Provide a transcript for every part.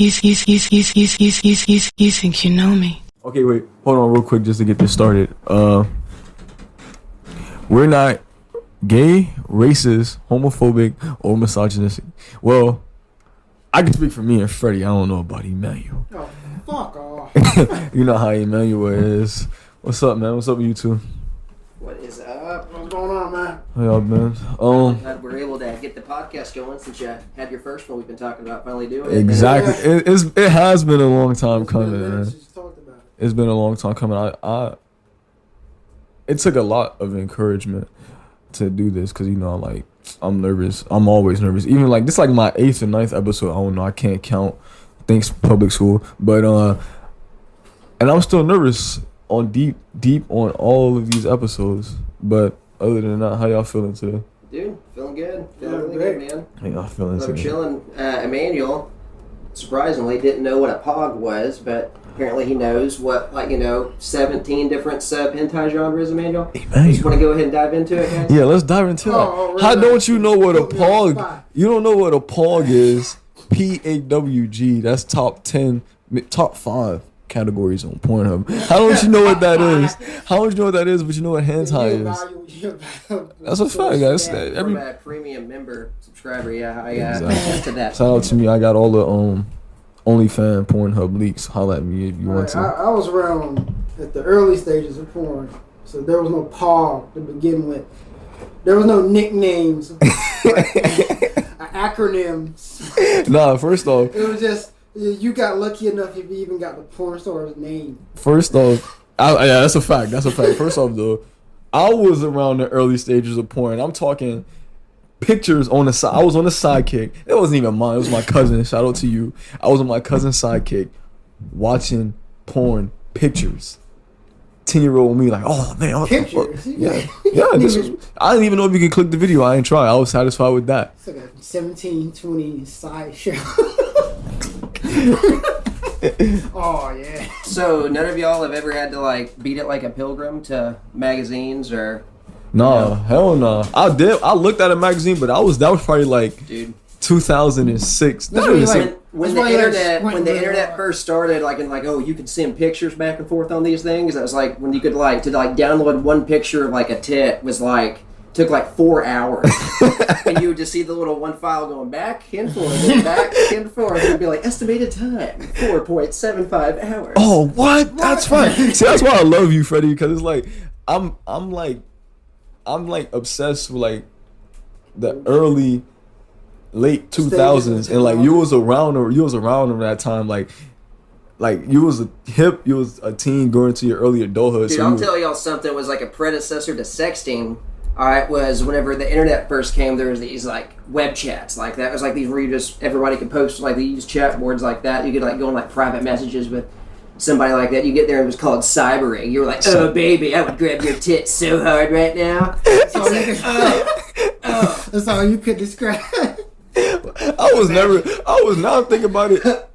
You think you know me? Okay, wait. Hold on real quick just to get this started. We're not gay, racist, homophobic, or misogynistic. Well, I can speak for me and Freddie. I don't know about Emmanuel. Oh, fuck off. You know how Emmanuel is. What's up, man? What's up with you two? What is up? What's going on, man? How y'all been? Glad we're able to get the podcast going since you had your first one we've been talking about finally doing it. Exactly. It has been a long time coming, man. Talked about it. It's been a long time coming. It took a lot of encouragement to do this because, you know, like, I'm nervous. I'm always nervous. Even like this, like my 8th and 9th episode. I don't know. I can't count. Thanks, public school. But and I'm still nervous on deep on all of these episodes. But other than that, how y'all feeling today? Dude, feeling good. Feeling really great. good, man. How y'all feeling So today? chilling. Emmanuel, surprisingly, didn't know what a pog was, but apparently he knows what, 17 different sub-hentai genres, Emmanuel. You just want to go ahead and dive into it, guys? Yeah, let's dive into that. really? How don't you know what a Put me on the pog? spot. You don't know what a pog is? PAWG. That's top 5 categories on Pornhub. How don't you know what that is? How don't you know what that is? But you know what hentai is? That's a fact, guys. From a premium member subscriber, yeah, I to that. Shout out to me. I got all the OnlyFans Pornhub leaks. Holla at me if you want to. I was around at the early stages of porn, so there was no POG to begin with. There was no nicknames, acronyms. Nah, first off, It was just you got lucky enough if you even got the porn star's name. yeah, that's a fact. That's a fact. First off, though, I was around the early stages of porn. I'm talking pictures on the side. I was on the sidekick. It wasn't even mine. It was my cousin. Shout out to you. I was on my cousin's sidekick watching porn pictures. 10-year-old me like, oh man, what the fuck? Pictures. Yeah. I didn't even know if you could click the video. I ain't try. I was satisfied with that. It's like a 17, 20 side show. Oh yeah. So none of y'all have ever had to beat it like a pilgrim to magazines or? Nah, hell no. I did. I looked at a magazine, but that was probably Dude. 2006. That's what you like. When That's the why internet you internet first started, you could send pictures back and forth on these things. That was when you could download one picture of a tit was took 4 hours, and you would just see the little one file going back and forth, and back and forth, and it'd be estimated time 4.75 hours. Oh, what? That's fine. See, that's why I love you, Freddie, because it's I'm obsessed with the early late 2000s, and you was around at that time, you was you was a teen going into your early adulthood. Dude, so I'll tell y'all something was a predecessor to sexting. Alright, was whenever the internet first came, there was these web chats like that. It was these where you just everybody could post they use chat boards like that. You could go on private messages with somebody like that. You get there and it was called cybering. You were oh baby, I would grab your tits so hard right now. That's all you could describe. I was now thinking about it.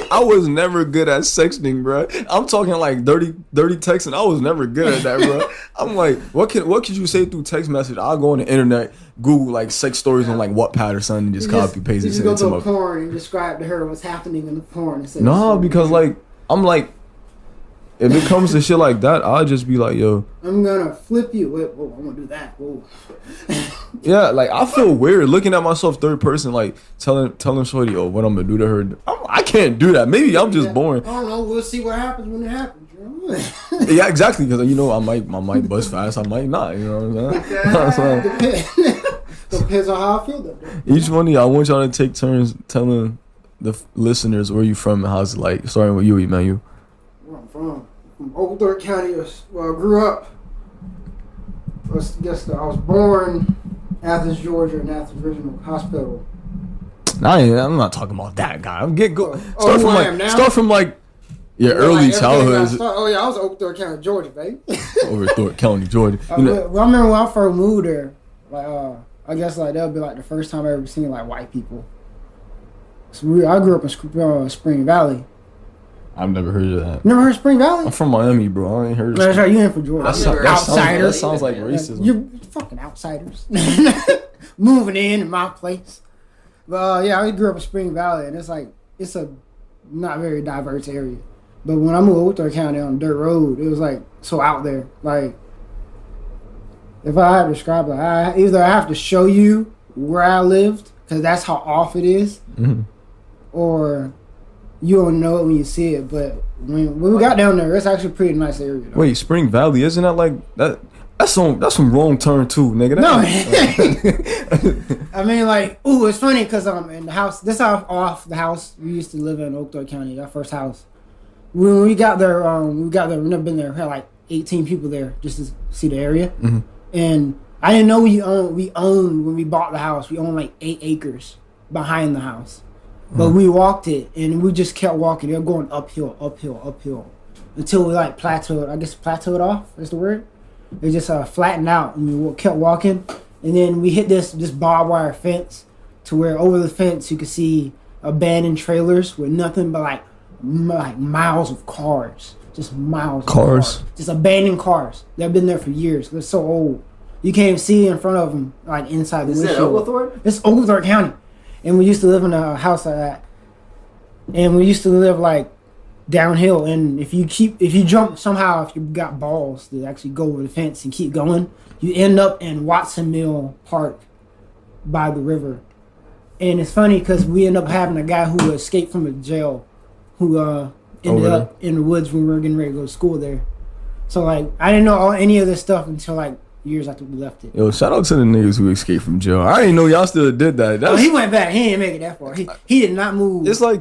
I was never good at sexting, bro. I'm talking dirty texting. I was never good at that, bro. I'm what could you say through text message? I'll go on the internet, Google sex stories on Wattpad or something, and just copy paste it. You go to a porn and describe to her what's happening in the porn. No, because I'm if it comes to shit like that, I'll just be yo, I'm gonna flip you. Whoa, I'm gonna do that. Whoa. Yeah, I feel weird looking at myself third person, telling shorty, oh, what I'm gonna do to her. I can't do that. Maybe I'm just boring. I don't know. We'll see what happens when it happens. Yeah, exactly. Because I might bust fast. I might not. You know what I'm saying? Depends on how I feel though. Each one of y'all, I want y'all to take turns telling the listeners where you from and how's it like. Starting with you, Emmanuel. Where I'm from Oak Thorpe County. Where I grew up. I was born Athens, Georgia, in Athens Regional Hospital. I'm not talking about that guy. I'm getting go. Start from your Yeah, early childhood. I was Oak Thorpe County, Georgia, baby. Over Thorpe County, Georgia. I remember when I first moved there. I guess that'll be the first time I ever seen white people. So I grew up in Spring Valley. I've never heard of that. Never heard of Spring Valley? I'm from Miami, bro. I ain't heard of That's right, you ain't from Georgia. That sounds like racism. You're fucking outsiders. Moving in my place. But yeah, I grew up in Spring Valley, and it's a not very diverse area. But when I moved to Oakdale County on dirt road, it was like so out there. Like if I had to describe it, either I have to show you where I lived because that's how off it is, or you don't know it when you see it. But when we got down there, it's actually a pretty nice area. Though. Wait, Spring Valley, isn't that like that? That's some wrong turn too, nigga. No, I mean like, ooh, it's funny because in the house, this how off the house we used to live in Oakdale County, our first house. When we got there, we've never been there. We had like 18 people there just to see the area, and I didn't know we owned when we bought the house. We owned like 8 acres behind the house, but we walked it and we just kept walking. They were going uphill until we like plateaued. I guess plateaued off is the word. It just flattened out, and we kept walking, and then we hit this barbed wire fence to where over the fence you could see abandoned trailers with nothing but like miles of cars, just miles of cars, just abandoned cars. They've been there for years. They're so old, you can't even see in front of them, like inside the windshield. Is that Oglethorpe? It's Oglethorpe County, and we used to live in a house like that, and we used to live like downhill, and if you jump somehow, if you got balls to actually go over the fence and keep going, you end up in Watson Mill Park by the river. And it's funny because we end up having a guy who escaped from a jail who ended up in the woods when we were getting ready to go to school there. So like I didn't know any of this stuff until like years after we left it. Yo, shout out to the niggas who escaped from jail. I didn't know y'all still did that. He went back. He didn't make it that far. He did not move. It's like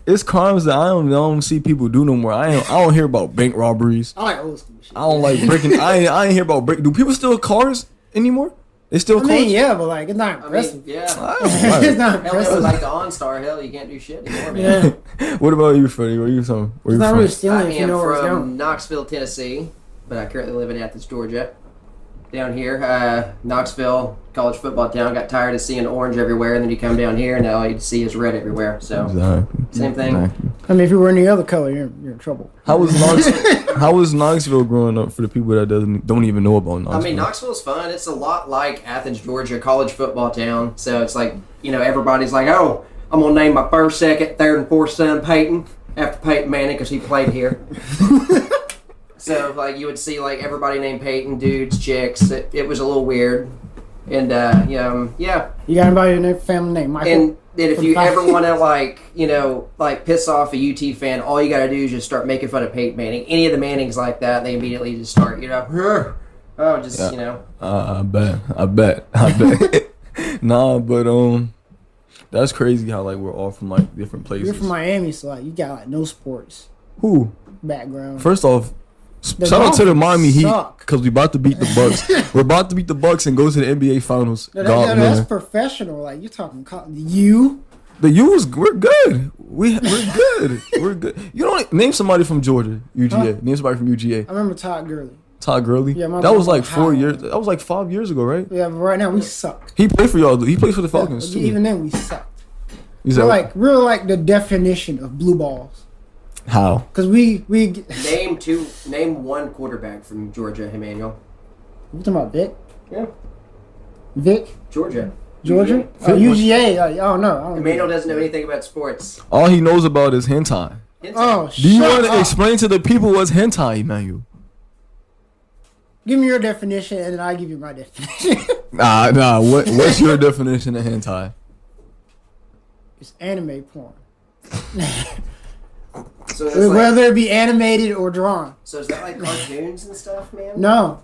it's crimes that I don't see people do no more. I don't hear about bank robberies. I like old school shit. I don't like breaking. I ain't hear about break. Do people steal cars anymore? They still cars? I mean, yeah, but like it's not impressive. It's not impressive. Hell, like the OnStar, hell, you can't do shit anymore, man. Yeah. What about you, Freddie? Where you from? It's not really stealing if you know where it's I'm going. from Knoxville, Tennessee, but I currently live in Athens, Georgia. Down here, Knoxville, college football town. Got tired of seeing orange everywhere, and then you come down here, and all you see is red everywhere. So, same thing. Exactly. I mean, if you were any other color, you're in trouble. How was Knoxville growing up for the people that don't even know about Knoxville? I mean, Knoxville's fun. It's a lot like Athens, Georgia, college football town. So it's like, everybody's like, oh, I'm going to name my first, second, third, and fourth son Peyton after Peyton Manning because he played here. So, like, you would see, like, everybody named Peyton, dudes, chicks. It was a little weird. And, yeah. You got anybody in their family name, Michael? And if you ever want to, piss off a UT fan, all you got to do is just start making fun of Peyton Manning. Any of the Mannings like that, they immediately just start, I bet. Nah, but, that's crazy how, like, we're all from, like, different places. You're from Miami, so, like, you got, like, no sports Who? background. First off, shout out to the Miami Heat because we about to beat the Bucks. We're about to beat the Bucks and go to the NBA Finals. That's professional. Like you're talking, you. The U's, we're good. We're good. We're good. You don't name somebody from Georgia, UGA. Huh? Name somebody from UGA. I remember Todd Gurley. Todd Gurley. Yeah, that was like 4 years. That was like 5 years ago, right? Yeah, but right now we suck. He played for y'all. He plays for the Falcons too. Even then, we sucked. We're like the definition of blue balls. How? Because we name one quarterback from Georgia, Emmanuel. You talking about Vic? Yeah. Vic? Georgia. UGA. No. Emmanuel doesn't know anything about sports. All he knows about is hentai. Oh, do you want to explain to the people what's hentai, Emmanuel? Give me your definition, and then I give you my definition. Nah. What's your definition of hentai? It's anime porn. So whether it be animated or drawn. So is that like cartoons and stuff, man? No,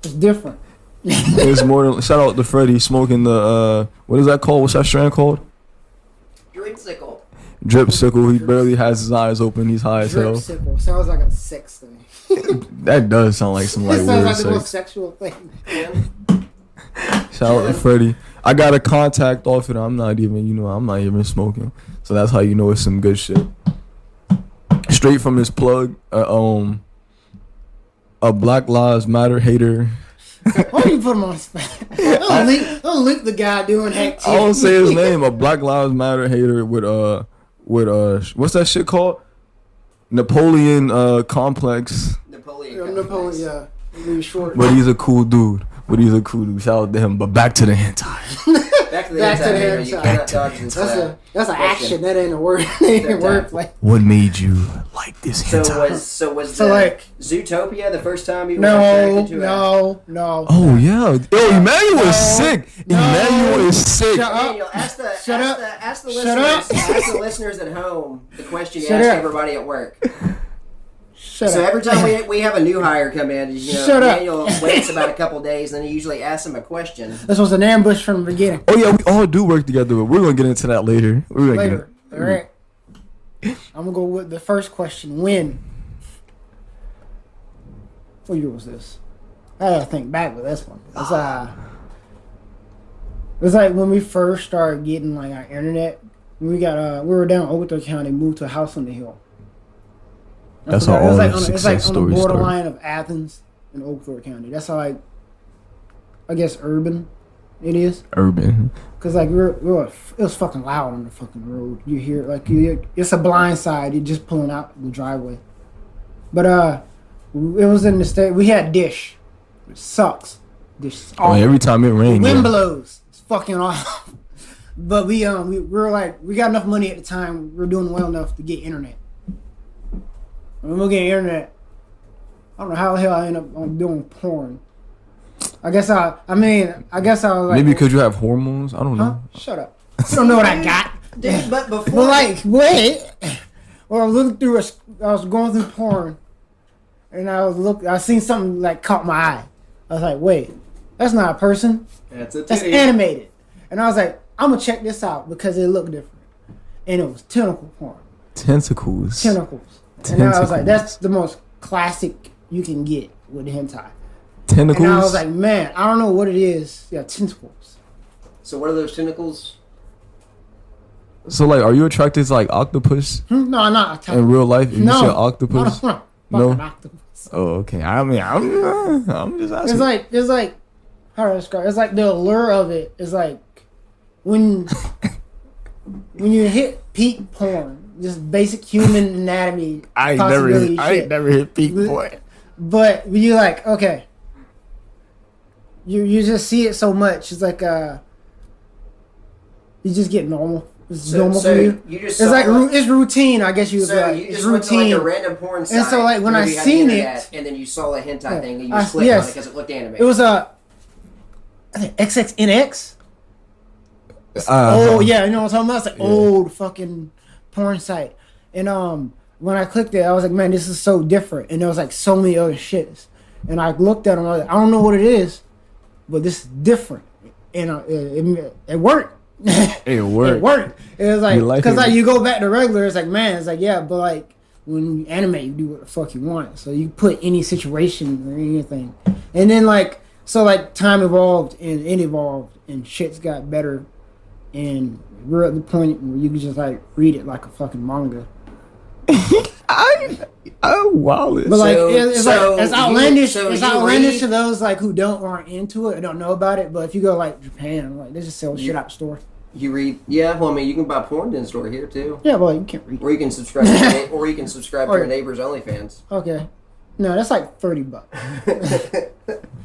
it's different. It's more than, shout out to Freddie smoking the what is that called? What's that strand called? Dripsicle. Dripsicle. He barely has his eyes open. He's high as hell. Dripsicle sounds like a sex thing. That does sound like some like it weird sounds like sex. the most sexual thing. Shout out to Freddie. I got a contact off it. I'm not even smoking. So that's how you know it's some good shit. Straight from his plug, a Black Lives Matter hater. Why do you put him on the spot? Don't link the guy doing hack too. I won't say his name. A Black Lives Matter hater with what's that shit called? Napoleon complex. Napoleon, yeah. Really short. But he's a cool dude. Shout out to him. But back to the hentai. Back to the Back to inside. the You inside. cannot dodge this. That's an question. action. That ain't a word. That ain't a word play. What made you like this hentai? So was So, the like- Zootopia the first time you were No, attracted to no. Oh yeah, yo, Emmanuel is sick. No. Emmanuel is sick. Shut up. Daniel, ask the Shut up. ask the Shut listeners up. ask the listeners at home the question you Shut ask up. everybody at work. Shut So up. every time we have a new hire come in, Shut up. Daniel waits about a couple days, and then he usually asks them a question. This was an ambush from the beginning. Oh yeah, we all do work together, but we're gonna get into that later. We're gonna Later. get All right. I'm gonna go with the first question. When? What year was this? I gotta think back with this one. It's like when we first started getting like our internet. We were down in Oglethorpe County, moved to a house on the hill. That's how all the It's like success on the stories start. borderline of Athens and Oglethorpe County. That's how like, I guess urban it is. Urban. Cause like it was fucking loud on the fucking road. You hear like it's a blind side. You're just pulling out the driveway. But it was in the state. We had Dish. It sucks. Dish. Is Oh, awful. every time it rains. Wind Yeah. blows. It's fucking awful. But we were like we got enough money at the time. We were doing well enough to get internet. When we get internet, I don't know how the hell I ended up doing porn. I guess I was like Maybe because you have hormones. I don't Huh? know. Shut up. You don't know what I got. Dude, but before But like, wait. Well, I was looking through I was going through porn, and I seen something like caught my eye. I was like, wait, that's not a person. that's a That's titty. animated. And I was like, I'm gonna check this out because it looked different. And it was tentacle porn. Tentacles. Tentacles. And I was like, that's the most classic you can get with hentai. Tentacles. And I was like, man, I don't know what it is. Yeah, tentacles. So what are those tentacles? So like, are you attracted to like octopus No, I'm not. in real life? If No. you see an I octopus. don't want No? fucking octopus. Oh, okay. I mean, I'm just asking. It's like how do I describe? It's like the allure of it is like when you hit peak porn, just basic human anatomy. possibility shit. never hit peak point. But when you like, okay, you just see it so much. It's like you just get normal. It's normal for you. You just It's saw like it. it's routine. I guess you would be So like, you it's just went to routine. like a random porn site. so, like, when where I you had the seen internet, it- and then you saw a hentai Yeah. thing, and you I- clicked yes. on it because it looked animated. It was I think XXNX. Uh-huh. Oh yeah, you know what I'm talking about? It's like old fucking porn site. And when I clicked it, I was like, man, this is so different. And there was like so many other shits. And I looked at them. I was like, I don't know what it is, but this is different. And it worked. It worked. It worked. It was like You like because it? like you go back to regular. It's like man, it's like yeah, but like when you animate, you do what the fuck you want. So you put any situation or anything, and then like so like time evolved and it evolved and shit's got better, and we're at the point where you can just like read it like a fucking manga. Wow. But like it's so like it's you- outlandish. so It's you outlandish read- to those like who aren't into it or don't know about it. But if you go like Japan, like they just sell shit out the store. You read, yeah. Well, I mean, you can buy porn in the store here too, Yeah, but like, you can't read. or you can subscribe, to or you can subscribe to Or- your neighbor's OnlyFans. Okay. No, that's like $30.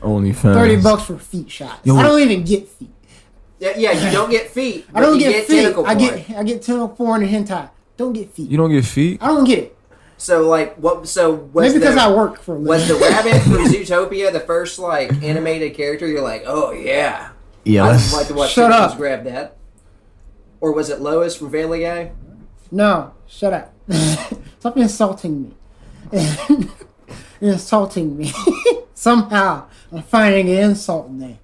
OnlyFans. $30 for feet shots. Yo. I don't even get feet. Yeah, you don't get feet. I don't but you get feet. tentacle I porn. get tentacle porn and hentai. Don't get feet. You don't get feet? I don't get it. So like what? So was Maybe because the, I work for a was living. the rabbit from Zootopia the first like animated character? You're like, oh yeah, Yeah. I'd Let's, like to watch Shut tentacles up. grab that. Or was it Lois from Family Guy? No, shut up. Stop insulting me. You're insulting me. Somehow I'm finding an insult in there.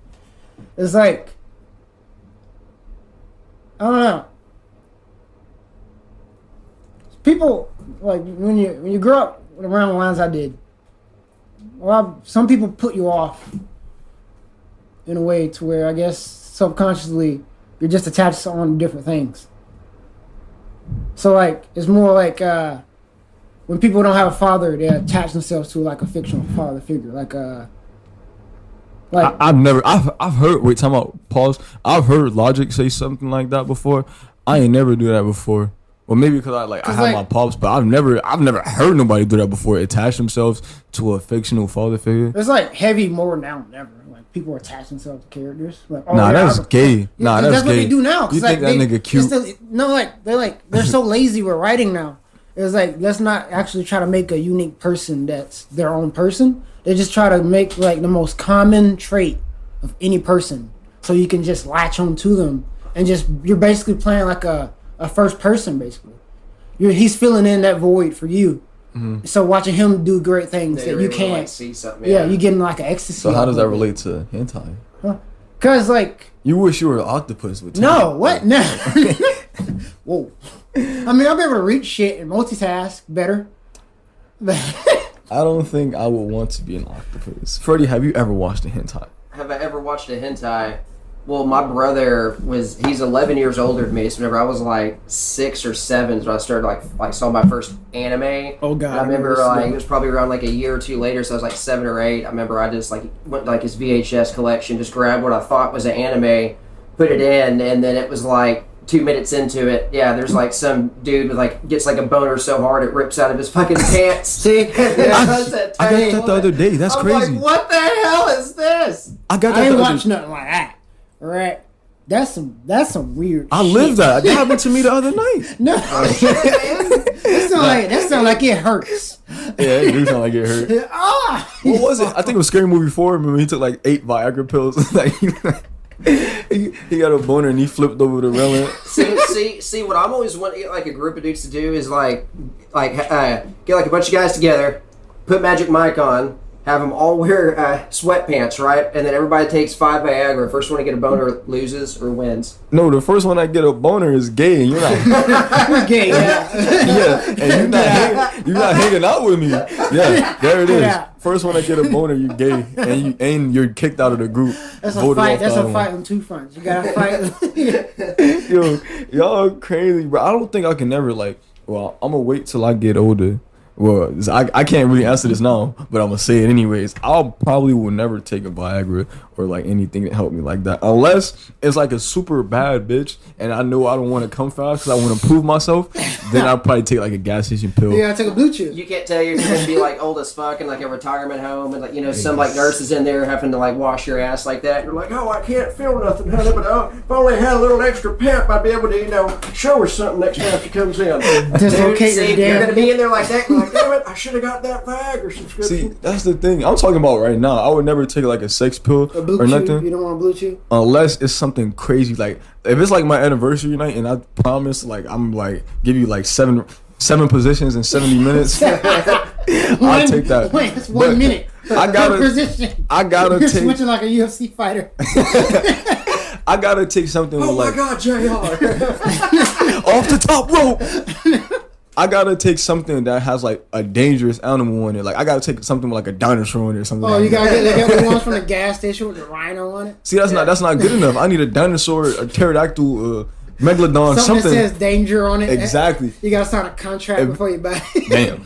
It's like I don't know. People like when you grow up around the lines I did. Well, some people put you off in a way to where I guess subconsciously you're just attached on different things. So like it's more like when people don't have a father, they attach themselves to like a fictional father figure, like I've heard, wait, time out, pause. I've heard Logic say something like that before. I ain't never do that before. Well, maybe because I have my pops, but I've never heard nobody do that before. Attach themselves to a fictional father figure. it's like heavy more now than ever. Like people attach themselves to characters. Like, Nah, that's gay. Nah, that's what gay. they do now. You think that nigga cute? They're so lazy with writing now. It's like, let's not actually try to make a unique person that's their own person. They just try to make like the most common trait of any person, so you can just latch on to them and just you're basically playing like a first person basically. He's filling in that void for you. Mm-hmm. So watching him do great things that you can't like, see something. Yeah, you getting like an ecstasy. So how does that relate to hentai? Huh? Cause like you wish you were an octopus with no, what? No. Whoa. I mean, I'll be able to reach shit and multitask better. I don't think I would want to be an octopus. Freddie, have you ever watched a hentai? Have I ever watched a hentai? Well, my brother he's 11 years older than me, so whenever I was like 6 or 7, so I started like saw my first anime. Oh god. And I remember like it was probably around like a year or two later, so I was like 7 or 8. I remember I just like went to like his VHS collection, just grabbed what I thought was an anime, put it in, and then it was like 2 minutes into it, yeah, there's like some dude with like gets like a boner so hard it rips out of his fucking pants. See, I got that the other day. That's crazy. Like, what the hell is this? I ain't watched nothing like that. All right, that's some weird. I lived that. That happened to me the other night. No, that sound like it hurts. Yeah, it do sound like it hurt. What was it? I think it was Scary Movie 4. Remember he took like 8 Viagra pills. he got a boner and he flipped over the railing. See, what I'm always wanting like a group of dudes to do is like get like a bunch of guys together, put Magic Mike on, have them all wear sweatpants, right? And then everybody takes 5 Viagra. First one to get a boner loses or wins. No, the first one I get a boner is gay, and you're not. You're gay, yeah. Yeah, and you're not hanging out with me. Yeah, there it is. Yeah. First one I get a boner, you're gay, and you're kicked out of the group. That's a fight. That's a fight on 2 fronts. You gotta fight. Yo, y'all crazy, bro. I don't think I can ever like. Well, I'm gonna wait till I get older. Well, I can't really answer this now, but I'm gonna say it anyways. I'll probably will never take a Viagra or like anything that help me like that, unless it's like a super bad bitch, and I know I don't want to come fast because I want to prove myself. Then I'll probably take like a gas station pill. Yeah, take a blue chew. You can't tell you're gonna be like old as fuck in like a retirement home, and like some like nurses in there having to like wash your ass like that. You're like, oh, I can't feel nothing, honey, but if I only had a little extra pep, I'd be able to show her something next time she comes in. Dude, you're gonna be in there like that. You're like, damn it, I should have got that Viagra subscription. See, that's the thing I'm talking about right now. I would never take like a sex pill or nothing. You don't want a blue chew? Unless it's something crazy. Like if it's like my anniversary night and I promise like I'm like give you like seven positions in 70 minutes. I'll take that. Wait, it's 1 minute. I gotta You're take switching like a UFC fighter. I gotta take something with like, my God, JR. off the top rope. I gotta take something that has like a dangerous animal in it. Like I gotta take something with like a dinosaur in it or something. Oh, you gotta get the ones from the gas station with the rhino on it. See, that's not good enough. I need a dinosaur, a pterodactyl, megalodon, something that says danger on it. Exactly. You gotta sign a contract before you buy it. Damn.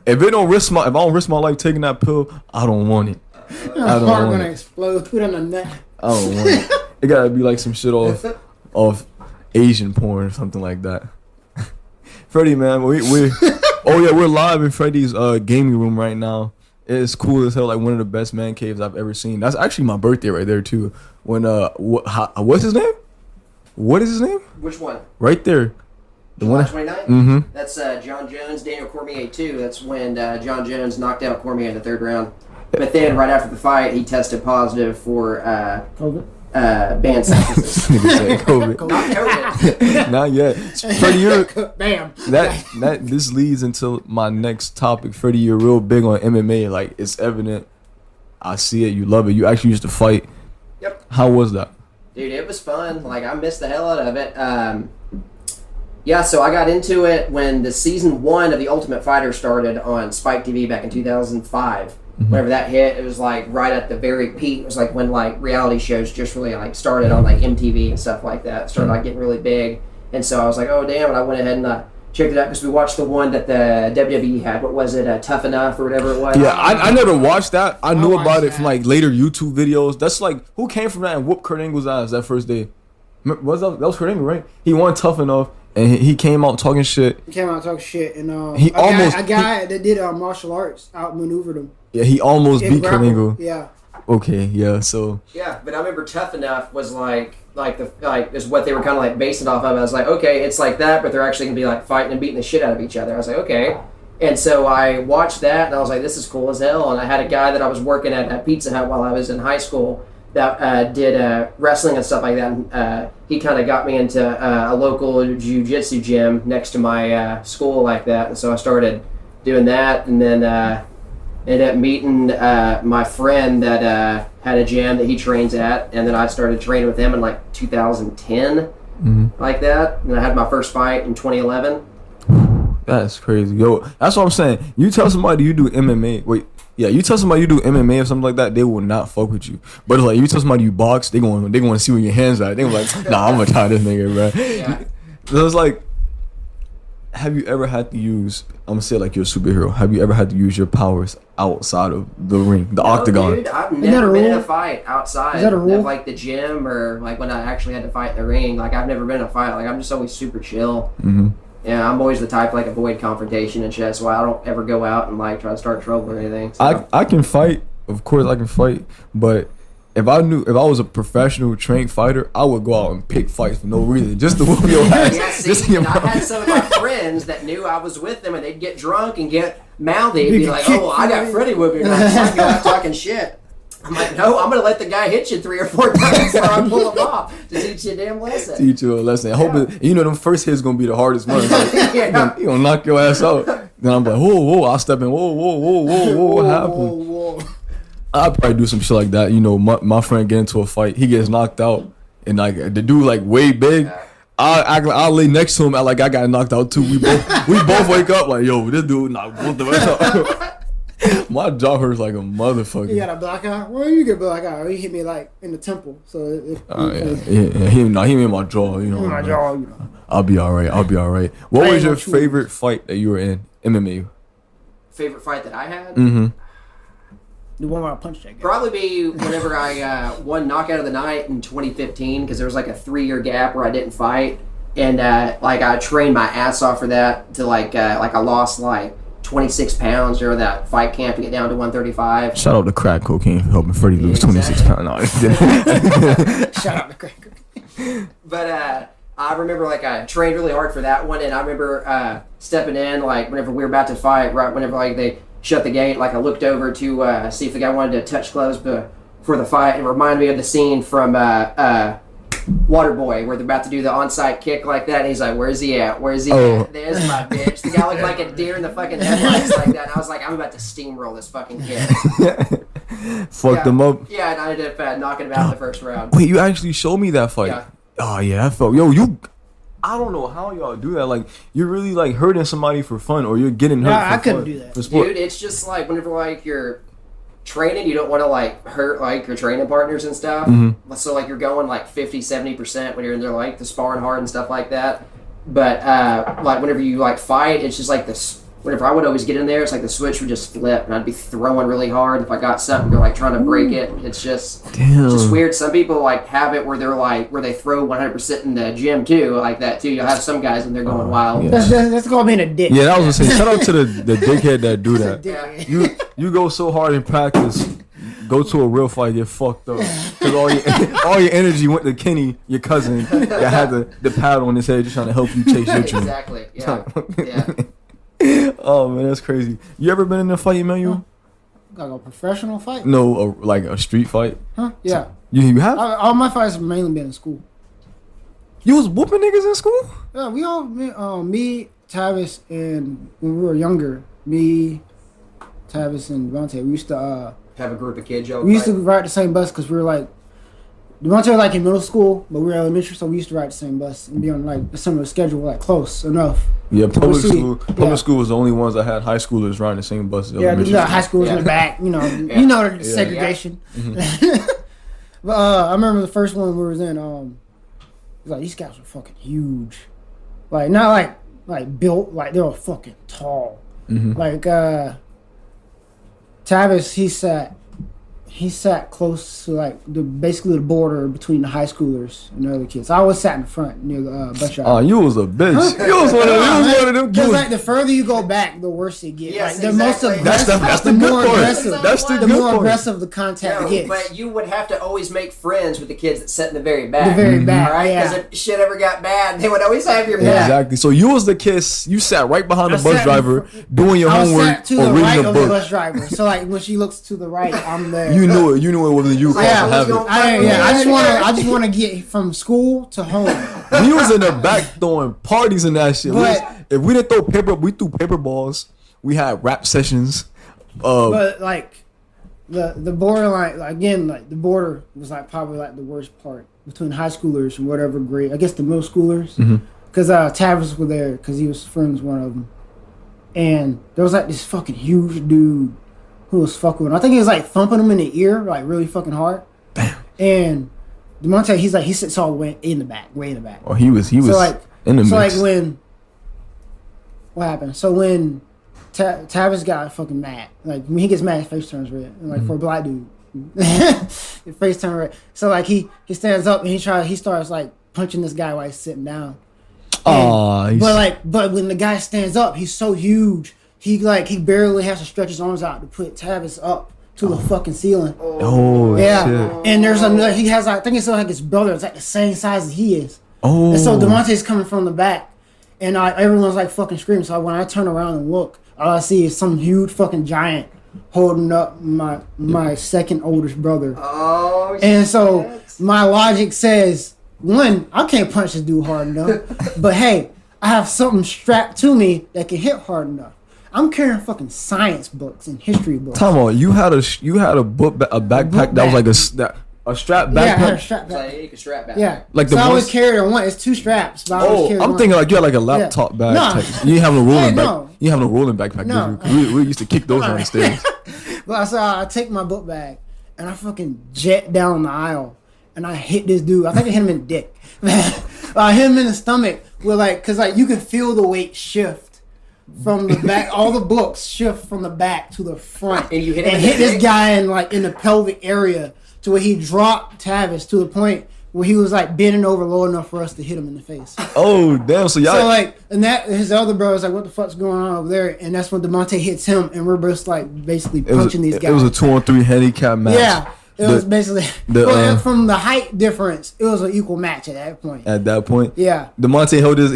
If I don't risk my life taking that pill, I don't want it. I don't want gonna explode. Put on a neck. I don't want it. It gotta be like some shit off Asian porn or something like that. Freddie, man, we're live in Freddie's gaming room right now. It's cool as hell, like one of the best man caves I've ever seen. That's actually my birthday right there too. When what's his name? What is his name? Which one? Right there. The July one. 29th? Mm-hmm. That's John Jones, Daniel Cormier too. That's when John Jones knocked out Cormier in the 3rd round. But then right after the fight, he tested positive for COVID. Banned substances. COVID. Not COVID. Not yet. Freddie, you're bam. That this leads into my next topic. Freddie, you're real big on MMA. Like it's evident. I see it. You love it. You actually used to fight. Yep. How was that? Dude, it was fun. Like I missed the hell out of it. Yeah, so I got into it when the season 1 of The Ultimate Fighter started on Spike TV back in 2005. Mm-hmm. Whenever that hit, it was like right at the very peak. It was like when like reality shows just really like started on like MTV and stuff like that. It started like getting really big, and so I was like, oh damn! And I went ahead and checked it out because we watched the one that the WWE had. What was it? Tough Enough or whatever it was. Yeah, I never watched that. I knew about it from like later YouTube videos. That's like who came from that and whooped Kurt Angle's ass that first day. That was Kurt Angle, right? He won Tough Enough. And he came out talking shit. He came out talking shit, and a guy that did martial arts outmaneuvered him. Yeah, he almost beat Kurt Angle. Yeah. Okay, yeah. So Yeah, but I remember Tough Enough was is what they were kind of like basing off of. I was like, okay, it's like that, but they're actually gonna be like fighting and beating the shit out of each other. I was like, okay. And so I watched that, and I was like, this is cool as hell. And I had a guy that I was working at Pizza Hut while I was in high school that did wrestling and stuff like that. And he kind of got me into a local jiu-jitsu gym next to my school like that. And so I started doing that, and then ended up meeting my friend that had a gym that he trains at. And then I started training with him in like 2010, like that. And I had my first fight in 2011. that's crazy, yo. That's what I'm saying. You tell somebody you do MMA. Wait, yeah, you tell somebody you do MMA or something like that, they will not fuck with you. But it's like you tell somebody you box, they going to see where your hands are. They gonna like, nah, I'm gonna try this nigga, bro. Yeah. So it's like, have you ever had to use? I'm gonna say like you're a superhero. Have you ever had to use your powers outside of the ring, the octagon? Dude, I've never been in a rule? fight outside Is that a rule? of like the gym or like when I actually had to fight in the ring. Like I've never been in a fight. Like I'm just always super chill. Mm-hmm. Yeah, I'm always the type to like avoid confrontation and shit. That's why I don't ever go out and like try to start trouble or anything. So. I can fight, of course I can fight, but if I was a professional trained fighter, I would go out and pick fights for no reason, just to whoop your ass. Yeah, see, Just to get I had some of my friends that knew I was with them, and they'd get drunk and get mouthy and be like, "Oh, well, I got Freddy whooping." And I'd go out talking shit. I'm like, no, I'm gonna let the guy hit you 3 or 4 times before I pull him off to teach you a damn lesson. teach you a lesson. I hope it, you know them first hits gonna be the hardest ones. Like, Yeah. you gonna knock your ass out. Then I'm like, whoa, I'll step in. Whoa, what happened? Whoa. I'll probably do some shit like that. You know, my friend get into a fight, he gets knocked out, and like the dude like way big. I'll lay next to him. I got knocked out too. We both wake up like, yo, this dude knocked both of us out. My jaw hurts like a motherfucker. You got a black eye? Well, you get black eye. He hit me like in the temple, so He hit me in my jaw. You know, in my jaw. You know. I'll be all right. What I was ain't your no choice. favorite fight that you were in MMA? Favorite fight that I had? Mm-hmm. The one where I punched that guy. Probably be whenever I won Knockout of the Night in 2015, because there was like a 3-year gap where I didn't fight, and like I trained my ass off for that to like I lost like 26 pounds during that fight camp to get down to 135. Shout out to crack cocaine for helping Freddie lose 26 pounds. No, Shout out to Craig. But I remember like I trained really hard for that one, and I remember stepping in like whenever we were about to fight, right whenever like they shut the gate, like I looked over to see if the guy wanted to touch gloves before the fight. It reminded me of the scene from Waterboy where they're about to do the onside kick like that, and he's like, "Where's he at? Where's he at? There's my bitch." The guy looked like a deer in the fucking headlights like that, and I was like, "I'm about to steamroll this fucking kid." Fucked them up. Yeah, and I ended up knocking him out in the first round. Wait, you actually showed me that fight. Yeah. Oh yeah, I felt you. I don't know how y'all do that. Like you're really like hurting somebody for fun, or you're getting hurt. Nah, for I couldn't fun, do that. for sport. Dude, it's just like whenever like you're training, you don't want to like hurt like your training partners and stuff. So like you're going like 50-70% when you're in there like the sparring hard and stuff like that. But like whenever you like fight, it's just like this. Whenever I would always get in there, it's like the switch would just flip, and I'd be throwing really hard. If I got something, they're like trying to break it. It's just weird. Some people like have it where they're like where they throw 100% in the gym too, like that too. You'll have some guys and they're going wild. yeah. That's called being a dick. Yeah, that was gonna say. Shout out to the dickhead that do that. Yeah. You go so hard in practice, go to a real fight, get fucked up. Cause all your energy went to Kenny, your cousin, that had the pad on his head, just trying to help you chase your dream. Exactly. Yeah. Oh man, that's crazy. You ever been in a fight, Emmanuel? Like a professional fight? No, like a street fight. Huh? Yeah. You have? All my fights have mainly been in school. You was whooping niggas in school? Yeah, we all, me, Tavis, and when we were younger, me, Tavis, and Devontae, we used to, Have a group of kids. Y'all we used to fight. ride the same bus because we were like, Devontae was like in middle school, but we were elementary, so we used to ride the same bus and be on like a similar schedule, like close enough. Yeah, public see. school. Public Yeah. school was the only ones that had high schoolers riding the same bus. as Yeah, elementary the school. high school was in the back, you know the segregation. But I remember the first one we was in. It was like these guys were fucking huge, like not like built, like they were fucking tall. Like Tavis, he sat close to like basically the border between the high schoolers and the other kids. I always sat in the front near the bus driver. Oh, you was a bitch. Huh? You was one of them. Because like the further you go back, the worse it gets. Yes, like, exactly. That's the good part. The more aggressive the contact gets. But you would have to always make friends with the kids that sat in the very back. The very back, all right? Because if shit ever got bad, they would always have your back. Exactly. So you was the kiss. You sat right behind the bus driver doing your homework or reading a book. The bus driver. So like when she looks to the right, I'm there. You knew it. You knew it wasn't you. I just want to get from school to home. We was in the back throwing parties and that shit. If we didn't throw paper, we threw paper balls. We had rap sessions. But like the borderline, again, like the border was like probably like the worst part between high schoolers and whatever grade. I guess the middle schoolers, because Tavis was there because he was friends with one of them, and there was like this fucking huge dude who was fucking with him. I think he was like thumping him in the ear like really fucking hard. Damn. And DeMonte, he sits all the way in the back, way in the back. Oh, he was so like in the mix. So like when what happened? So when Tavis got fucking mad, like when he gets mad, his face turns red. And like for a black dude, his face turns red. So like he stands up and he starts like punching this guy while he's sitting down. But when the guy stands up, he's so huge. He barely has to stretch his arms out to put Tavis up to the fucking ceiling. Oh yeah. Shit. And there's another. He has I think it's like his brother. It's like the same size as he is. Oh. And so DeMonte's coming from the back, and everyone's like fucking screaming. So when I turn around and look, all I see is some huge fucking giant holding up my second oldest brother. Oh. And so my logic says, one, I can't punch this dude hard enough, but hey, I have something strapped to me that can hit hard enough. I'm carrying fucking science books and history books. Come on, you had a backpack that was like a strap backpack. Yeah, I had a strap backpack. So you can strap back. Yeah, like so I always carry on one. It's two straps. But I'm thinking like you had like a laptop bag. No. Type. You didn't have no rolling back. No. You have no rolling backpack. No. We used to kick those on the stairs. But I take my book bag and I fucking jet down the aisle and I hit this dude. I think I hit him in the dick. I hit him in the stomach with cause you can feel the weight shift. From the back, all the books shift from the back to the front, and you hit this guy in the pelvic area to where he dropped Tavis to the point where he was like bending over low enough for us to hit him in the face. Oh damn! So y'all his other brother was like, "What the fuck's going on over there?" And that's when DeMonte hits him, and we're both like basically punching these guys. It was a 2-on-3 handicap match. Yeah. It was basically from the height difference. It was an equal match at that point. Yeah. DeMonte held his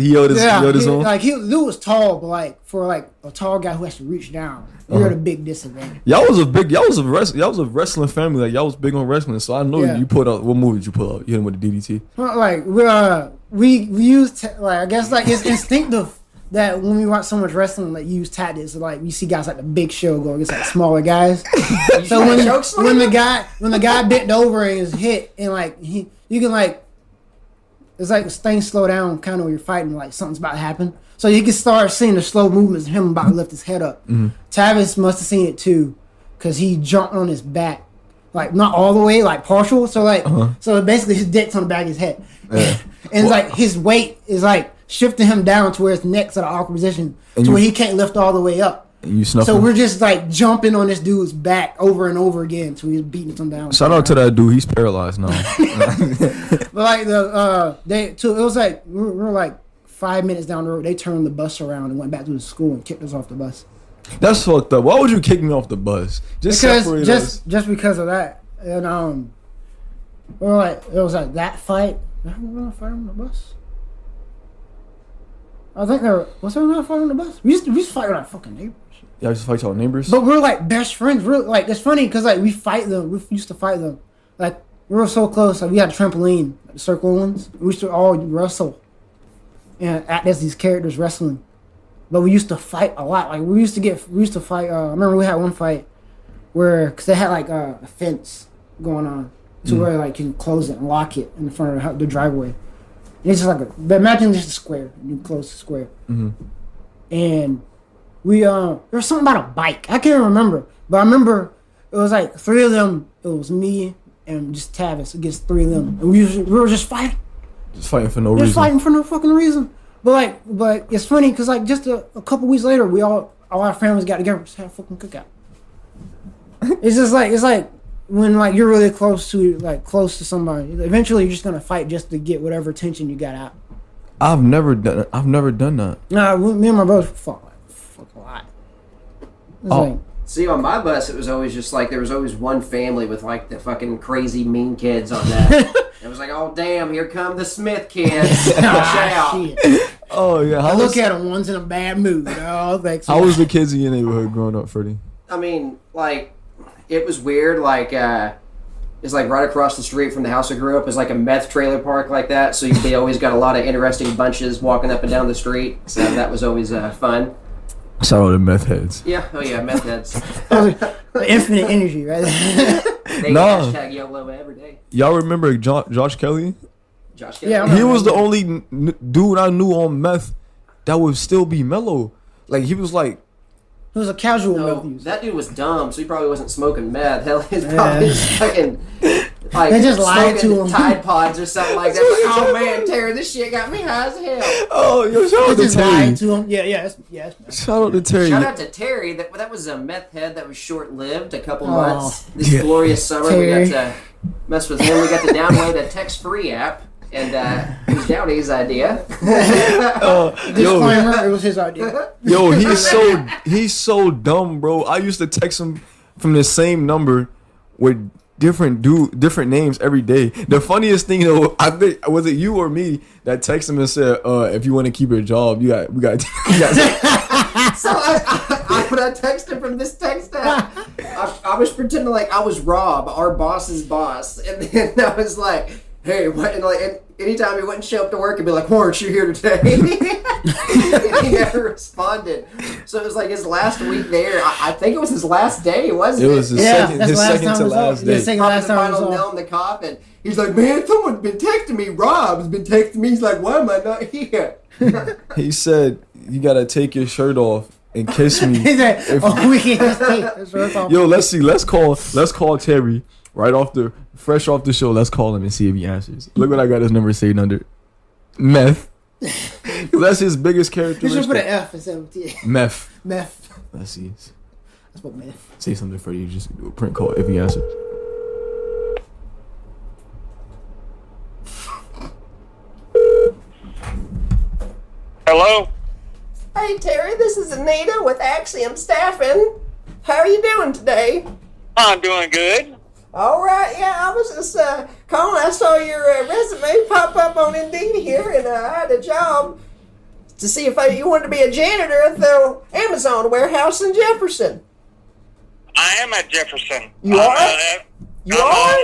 own. Like the dude was tall, but for a tall guy who has to reach down, you're at a big disadvantage. Y'all was a wrestling family. Like y'all was big on wrestling. So I know you put out. What movie did you pull out? You hit him with the DDT. Well, we used I guess it's instinctive. That when we watch so much wrestling, you use tactics. You see guys like the Big Show going against smaller guys. So when the guy bent over and is hit, and you can it's like things slow down kind of when you're fighting, something's about to happen. So you can start seeing the slow movements of him about to lift his head up. Mm-hmm. Tavis must have seen it too, because he jumped on his back, not all the way, partial. So so basically his dick's on the back of his head, and his weight is shifting him down to where his neck's at an awkward position to where he can't lift all the way up. And you snuff so him. We're just jumping on this dude's back over and over again till he's beating him down. Shout out to that dude. He's paralyzed now. But it was we were 5 minutes down the road. They turned the bus around and went back to the school and kicked us off the bus. That's fucked up. Why would you kick me off the bus? Just because of that. And we were it was that fight. Did we really fight on the bus? I think was there another fight on the bus? We used to fight with our fucking neighbors. Yeah, just fight our neighbors. But we're best friends. We're it's funny because we fight them. We used to fight them. We were so close. We had a trampoline, the circle ones. We used to all wrestle and act as these characters wrestling. But we used to fight a lot. We used to fight. I remember we had one fight where because they had a fence going on to where you can close it and lock it in front of the driveway. It's just imagine just a square. You close the square. Mm-hmm. And we, there was something about a bike. I can't remember. But I remember it was three of them. It was me and just Tavis against three of them. And we were just fighting. Just fighting for no reason. Just fighting for no fucking reason. But it's funny because just a couple weeks later, we all our families got together and just had a fucking cookout. It's just when like you're really close to somebody, eventually you're just gonna fight just to get whatever attention you got out. I've never done that. Nah, me and my brother fought like a lot. See, on my bus, it was always just like there was always one family with like the fucking crazy mean kids on that. It was like, oh damn, here come the Smith kids. Watch out. Shit. Oh yeah. I look at them, one's in a bad mood. Oh, thanks. How was the kids in your neighborhood growing up, Freddie? I mean, like, it was weird. Like, it's like right across the street from the house I grew up is like a meth trailer park like that. So they always got a lot of interesting bunches walking up and down the street. So that was always fun. Shout out to meth heads. Yeah, oh yeah, meth heads. Infinite energy, right? They hashtag YOLO every day. Y'all remember Josh Kelly? Josh Kelly? Yeah, He was the only dude I knew on meth that would still be mellow. Like, he was like... It was a casual meth No, user. that dude was dumb, so he probably wasn't smoking meth. Hell, he's probably just fucking... Like, They just lied to him. Tide Pods or something like that. Like, oh man, Terry, this shit got me high as hell. Oh, yo, shout out They to just lied Terry. to him. Yeah. Shout out to Terry. Shout out to Terry. That was a meth head that was short-lived, a couple Oh. months. This Yeah. glorious summer, Terry. we got to mess with him. We got to download a text-free app, and it was Downey's idea. Disclaimer, it was his idea. Yo, he's so dumb, bro. I used to text him from the same number with different names every day. The funniest thing though, I think, was it you or me that texted him and said, if you want to keep your job, we got So when I texted from this text app, I was pretending like I was Rob, our boss's boss, and then I was like, "Hey, what?" And anytime he wouldn't show up to work, he'd be like, "Aren't you here today?" And he never responded. So it was like his last week there. I think it was his last day, wasn't it? It was his that's the last second time to I was last on. day. Yeah, second Popped last the time I was final on. nail in the coffin. He's like, "Man, someone's been texting me. Rob's been texting me." He's like, "Why am I not here?" He said, "You gotta take your shirt off and kiss me." He said, we can't just take this shirts off. Yo, let's see. Let's call Terry fresh off the show. Let's call him and see if he answers. Look what I got his number saved under. Meth. That's his biggest You characteristic. should put an F instead of T. Meth. Meth. Let's see. That's what meth. Say something for you. Just do a print call if he answers. Hello? Hey Terry, this is Anita with Axiom Staffing. How are you doing today? I'm doing good. All right, yeah, I was just calling. I saw your resume pop up on Indeed here, and I had a job to see if you wanted to be a janitor at the Amazon warehouse in Jefferson. I am at Jefferson. You are? You are?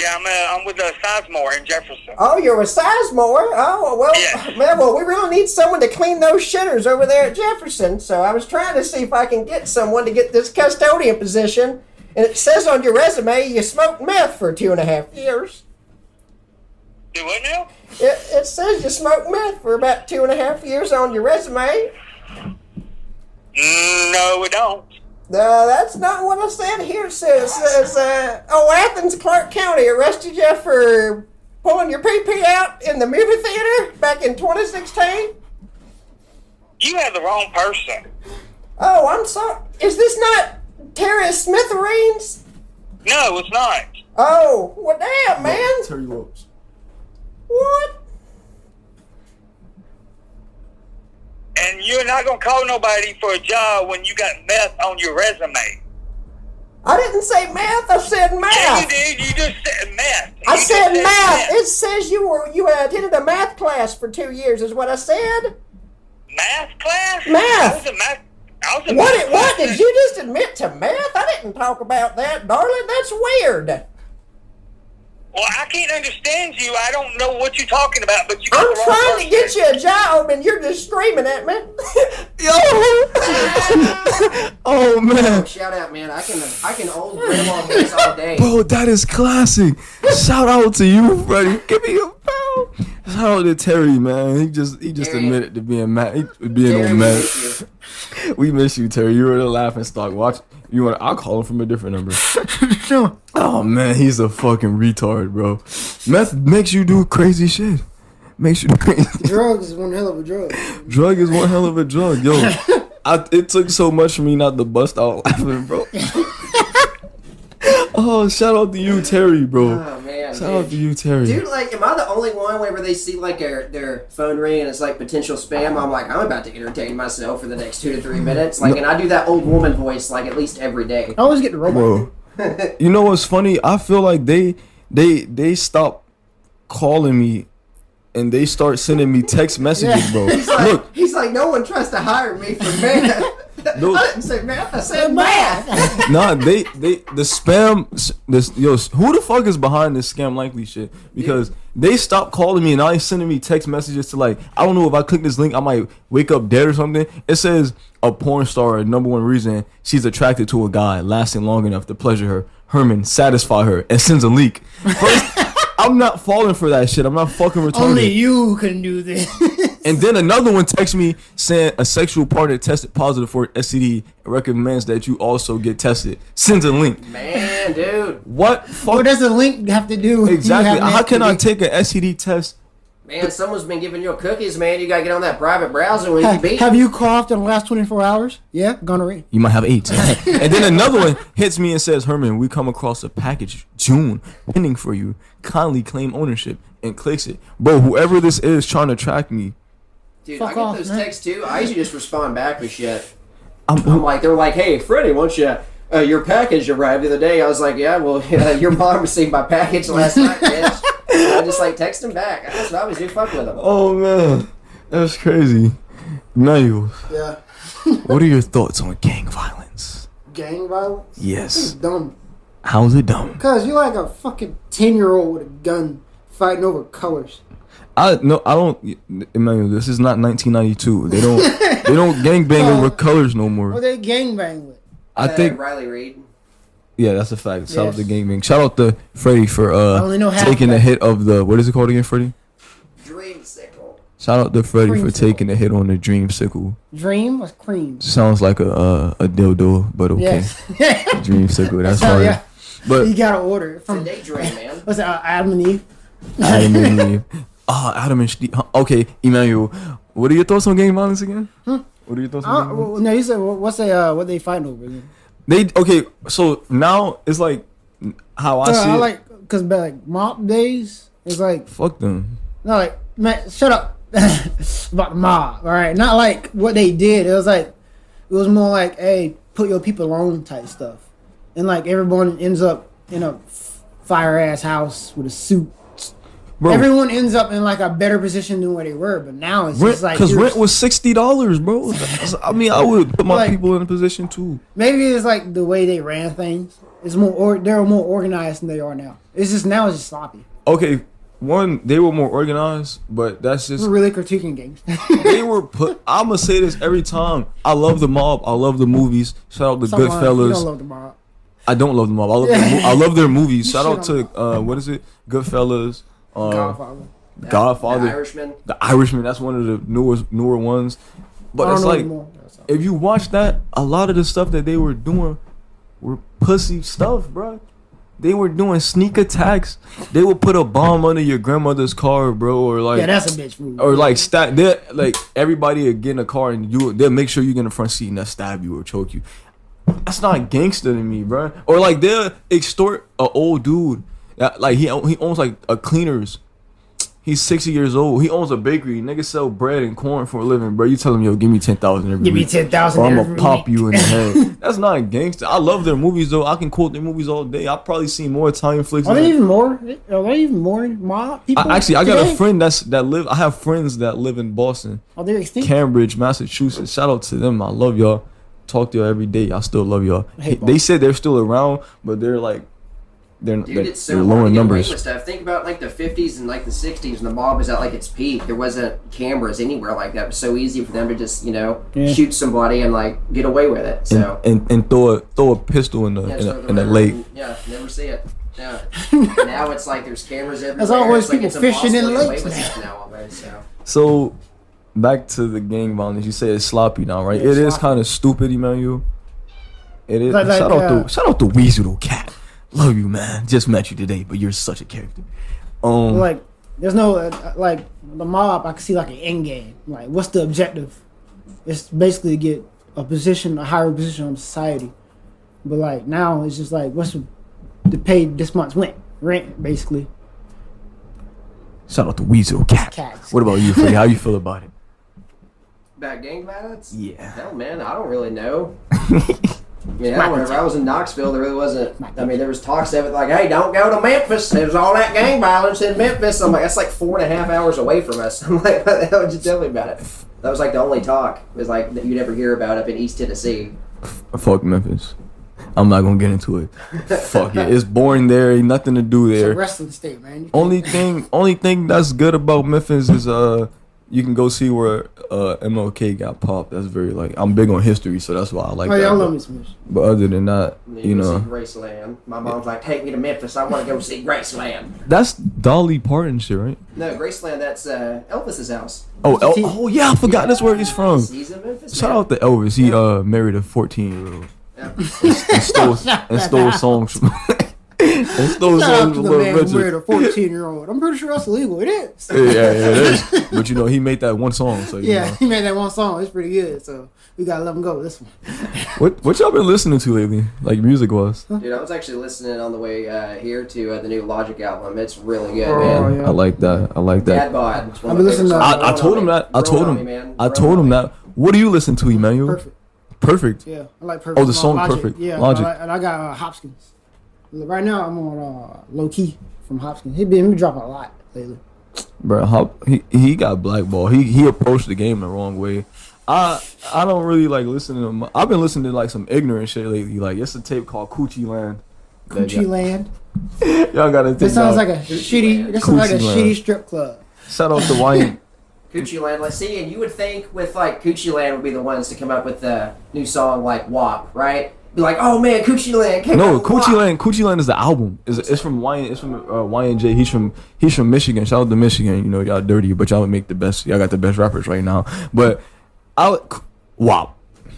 I'm with Sizemore in Jefferson. Oh, you're with Sizemore? Oh, well, Yes. man, well, we really need someone to clean those shitters over there at Jefferson, so I was trying to see if I can get someone to get this custodian position. And it says on your resume you smoked meth for 2.5 years. Do what now? It says you smoked meth for about 2.5 years on your resume. No, we don't. That's not what I said here. It says, Athens, Clark County arrested you for pulling your pee-pee out in the movie theater back in 2016. You have the wrong person. Oh, I'm sorry. Is this not Terry Smithereens? No, it's not. Oh, well, damn, man. Terry Lopes. What? And you're not going to call nobody for a job when you got meth on your resume. I didn't say meth. I said math. Yeah, you did. You just said meth. I You said just math. It says you attended a math class for 2 years, is what I said. Math class? Math. I was in math. I was in math What class. did you just admit to math? I didn't talk about that, darling. That's weird. Well, I can't understand you. I don't know what you're talking about, but you got I'm the wrong trying to person. get you a job, and you're just screaming at me. Yo! Oh man, Shout out, man! I can old grandma this all day. bro, that is classic. Shout out to you, Freddie. Give me a pound. Shout out to Terry, man. He just Terry. admitted to being mad. Being Terry, on we mad. miss you. We miss you, Terry. You were the laughing stock. Watch. You want? I'll call him from a different number. Sure. Oh man, he's a fucking retard, bro. Meth makes you do crazy shit. Makes you do crazy. Drugs is one hell of a drug. Drug is one hell of a drug, yo. It took so much for me not to bust out laughing, bro. Oh, shout out to you, Terry, bro. Oh man, Shout out to you, Terry. Dude, like, am I the only one whenever they see like their phone ring and it's like potential spam? I'm like, I'm about to entertain myself for the next 2 to 3 minutes. Like, and I do that old woman voice like at least every day. I always get the robot. Bro, you know what's funny? I feel like they stop calling me and they start sending me text messages, bro. He's like, no one tries to hire me for math. No. I didn't say math. I said math. Nah, the spam. Who the fuck is behind this scam likely shit? Because they stopped calling me and now they sending me text messages to like, I don't know if I click this link, I might wake up dead or something. It says a porn star, number one reason she's attracted to a guy lasting long enough to pleasure her, Herman, satisfy her, and sends a leak. First, I'm not falling for that shit. I'm not fucking retarded. Only you can do this. And then another one texts me saying a sexual partner tested positive for STD and recommends that you also get tested. Sends a link. Man, dude. What? Fuck? What does the link have to do with Exactly. you having How can I STD? take an STD test? Man, someone's been giving you cookies, man. You gotta get on that private browser when you beat. Have you coughed in the last 24 hours? Yeah, gonorrhea. You might have AIDS. And then another one hits me and says, Herman, we come across a package June pending for you. Kindly claim ownership, and clicks it. Bro, whoever this is trying to track me. Dude, Fuck I get off, those man. texts too. I usually just respond back with shit. I'm like, they're like, hey, Freddie, why don't you, your package arrived the other day. I was like, yeah, well, your mom received my package last night, bitch. I just like text him back. That's what I always do. Fuck with them. Oh man, that's crazy. Niles, Yeah. what are your thoughts on gang violence? Gang violence? It's Yes. dumb. How's it dumb? Because you're like a fucking 10-year-old with a gun fighting over colors. I don't. Emmanuel, this is not 1992. They don't gangbang over colors no What more. they gangbang with? I think. Riley Reid. Yeah, that's a fact. Shout out to Yes. gangbang. Shout out to Freddie for only know half taking of the that. hit of the, what is it called again, Freddie? Dreamsicle. Shout out to Freddie for Dreamsicle. taking the hit on the dreamsicle. Dream was cream. Sounds like a dildo, but okay. Yes. Dreamsicle. That's Oh, fine. yeah. But You gotta order it It's a from, daydream, man. what's it, Adam and Eve? Adam and Eve. Adam and Steve. Okay, Emmanuel, what are your thoughts on gang violence again? What are your thoughts on gang violence? No, you said, what's they, what they fighting over? Okay, so now it's like how I see I it. like, because like mob days, it's like, Fuck them. no, like, man, shut up about the mob, all right? Not like what they did. It was more like, hey, put your people on type stuff. And like everyone ends up in a fire ass house with a suit. Bro, Everyone ends up in like a better position than where they were, but now it's just like because you're- rent was $60, bro. I mean, I would put my Like- people in a position too. maybe it's like the way they ran things. It's they're more organized than they are now. It's just now it's just sloppy. Okay, one, they were more organized, but that's just We're really critiquing games. they were put. I'm gonna say this every time. I love the mob. I love the movies. Shout out to You don't Goodfellas. love the mob. I don't love the mob. I love their movies. You Shout out shit to what is it? Goodfellas. Godfather. Godfather. The Irishman. The Irishman. That's one of the newer ones. But I it's don't know like anymore. if you watch that, a lot of the stuff that they were doing were pussy stuff, bro. They were doing sneak attacks. They would put a bomb under your grandmother's car, bro, or like Yeah, that's a bitch move. or like they like everybody would get in a car and they'll make sure you get in the front seat and they'll stab you or choke you. That's not gangster to me, bro. Or like they'll extort a old dude. Like he owns like a cleaners. He's 60 years old. He owns a bakery. Niggas sell bread and corn for a living, bro. You tell him, yo, give me 10,000 every Give me week. 10,000 Or I'm every gonna pop week. you in the head. That's not gangster. I love their movies though. I can quote their movies all day. I've probably seen more Italian flicks. Are than- there even more? Are there even more mob people? I got today? a friend that live. I have friends that live in Boston, Are they extinct? Cambridge, Massachusetts. Shout out to them. I love y'all. Talk to y'all every day. I still love y'all. I hate They Boston. said they're still around, but they're like Dude, they're it's so lower hard to get away numbers. with stuff. Think about like the 50s and like the 60s, and the mob was at like its peak. There wasn't cameras anywhere like that. It was so easy for them to just Yeah. shoot somebody and like get away with it. So And throw a pistol in the just throw in the river lake. and, yeah, never see it. Yeah. Now it's like there's cameras everywhere. There's always It's like people it's fishing in impossible to get lakes away with now. it now almost, so. So back to the gang violence. You say it's sloppy now, right? Yeah, It is sloppy. kind of stupid, Emmanuel. It is. Like, shout out to Weezy little cat. Love you, man. Just met you today, but you're such a character. Like, there's no like the mob. I can see like an end game. Like, what's the objective? It's basically to get a higher position in society. But like now, it's just like, what's the to pay this month's rent, basically. Shout out to Weasel Cat. Cats. What about you, Freddie? How you feel about it? About gang violence? Yeah. Hell, man, I don't really know. Yeah, whenever I was in Knoxville, there really wasn't. I mean, there was talks of it like, "Hey, don't go to Memphis. There's all that gang violence in Memphis." I'm like, that's like 4.5 hours away from us. I'm like, what the hell did you tell me about it? That was like the only talk. It was like that you'd ever hear about up in East Tennessee. Fuck Memphis. I'm not gonna get into it. Fuck it. It's boring there. Ain't nothing to do It's a there. wrestling state, man. Only thing that's good about Memphis is you can go see where MLK got popped. That's very like I'm big on history, so that's why I like Oh that. yeah, I love Miss Miss. But other than that, you go know, see Graceland. My mom's like, "Take me to Memphis. I want to go see Graceland." that's Dolly Parton shit, right? No, Graceland. That's Elvis's house. Oh yeah, I forgot that's where he's from. He's in Memphis. Shout man. out to Elvis. He married a 14-year-old Yeah. and stole songs from and stole Shout out songs to from the Little man who Richard. married a 14-year-old. I'm pretty sure that's illegal. It is. Yeah, it is. But you know, he made that one song, so you Yeah, know. he made that one song. It's pretty good. So we gotta let him go with this one. What y'all been listening to lately? Like music was. Dude, I was actually listening on the way here to the new Logic album. It's really good, Oh, man. yeah. I like that. I like Dad that. Bod. It's one I've of been my listening favorite to- songs. I told him that. I told Roll on him. me, man. I Roll told on him me. that. What do you listen to, Emmanuel? Perfect. Perfect. Yeah, I like Perfect. Oh, the song Logic. Perfect. Yeah, Logic. and I got Hopkins. Right now, I'm on Low Key from Hopkins. He been dropping a lot lately. Bro, he got blackballed. He approached the game the wrong way. I don't really like listening to him. I've been listening to like some ignorant shit lately. Like it's a tape called Coochie Land. Coochie Land. Y'all gotta take This sounds that. like a shitty. This sounds like a Coochie Land. shitty strip club. Shout out to Wayne. Coochie Land. Let's see, and you would think with like Coochie Land would be the ones to come up with the new song like WAP, right? Be like, oh man, Coochie Land came No, out with Coochie WAP. Land. Coochie Land is the album. It's from YNJ. He's from Michigan. Shout out to Michigan. You know y'all dirty, but y'all make the best. Y'all got the best rappers right now. But WAP.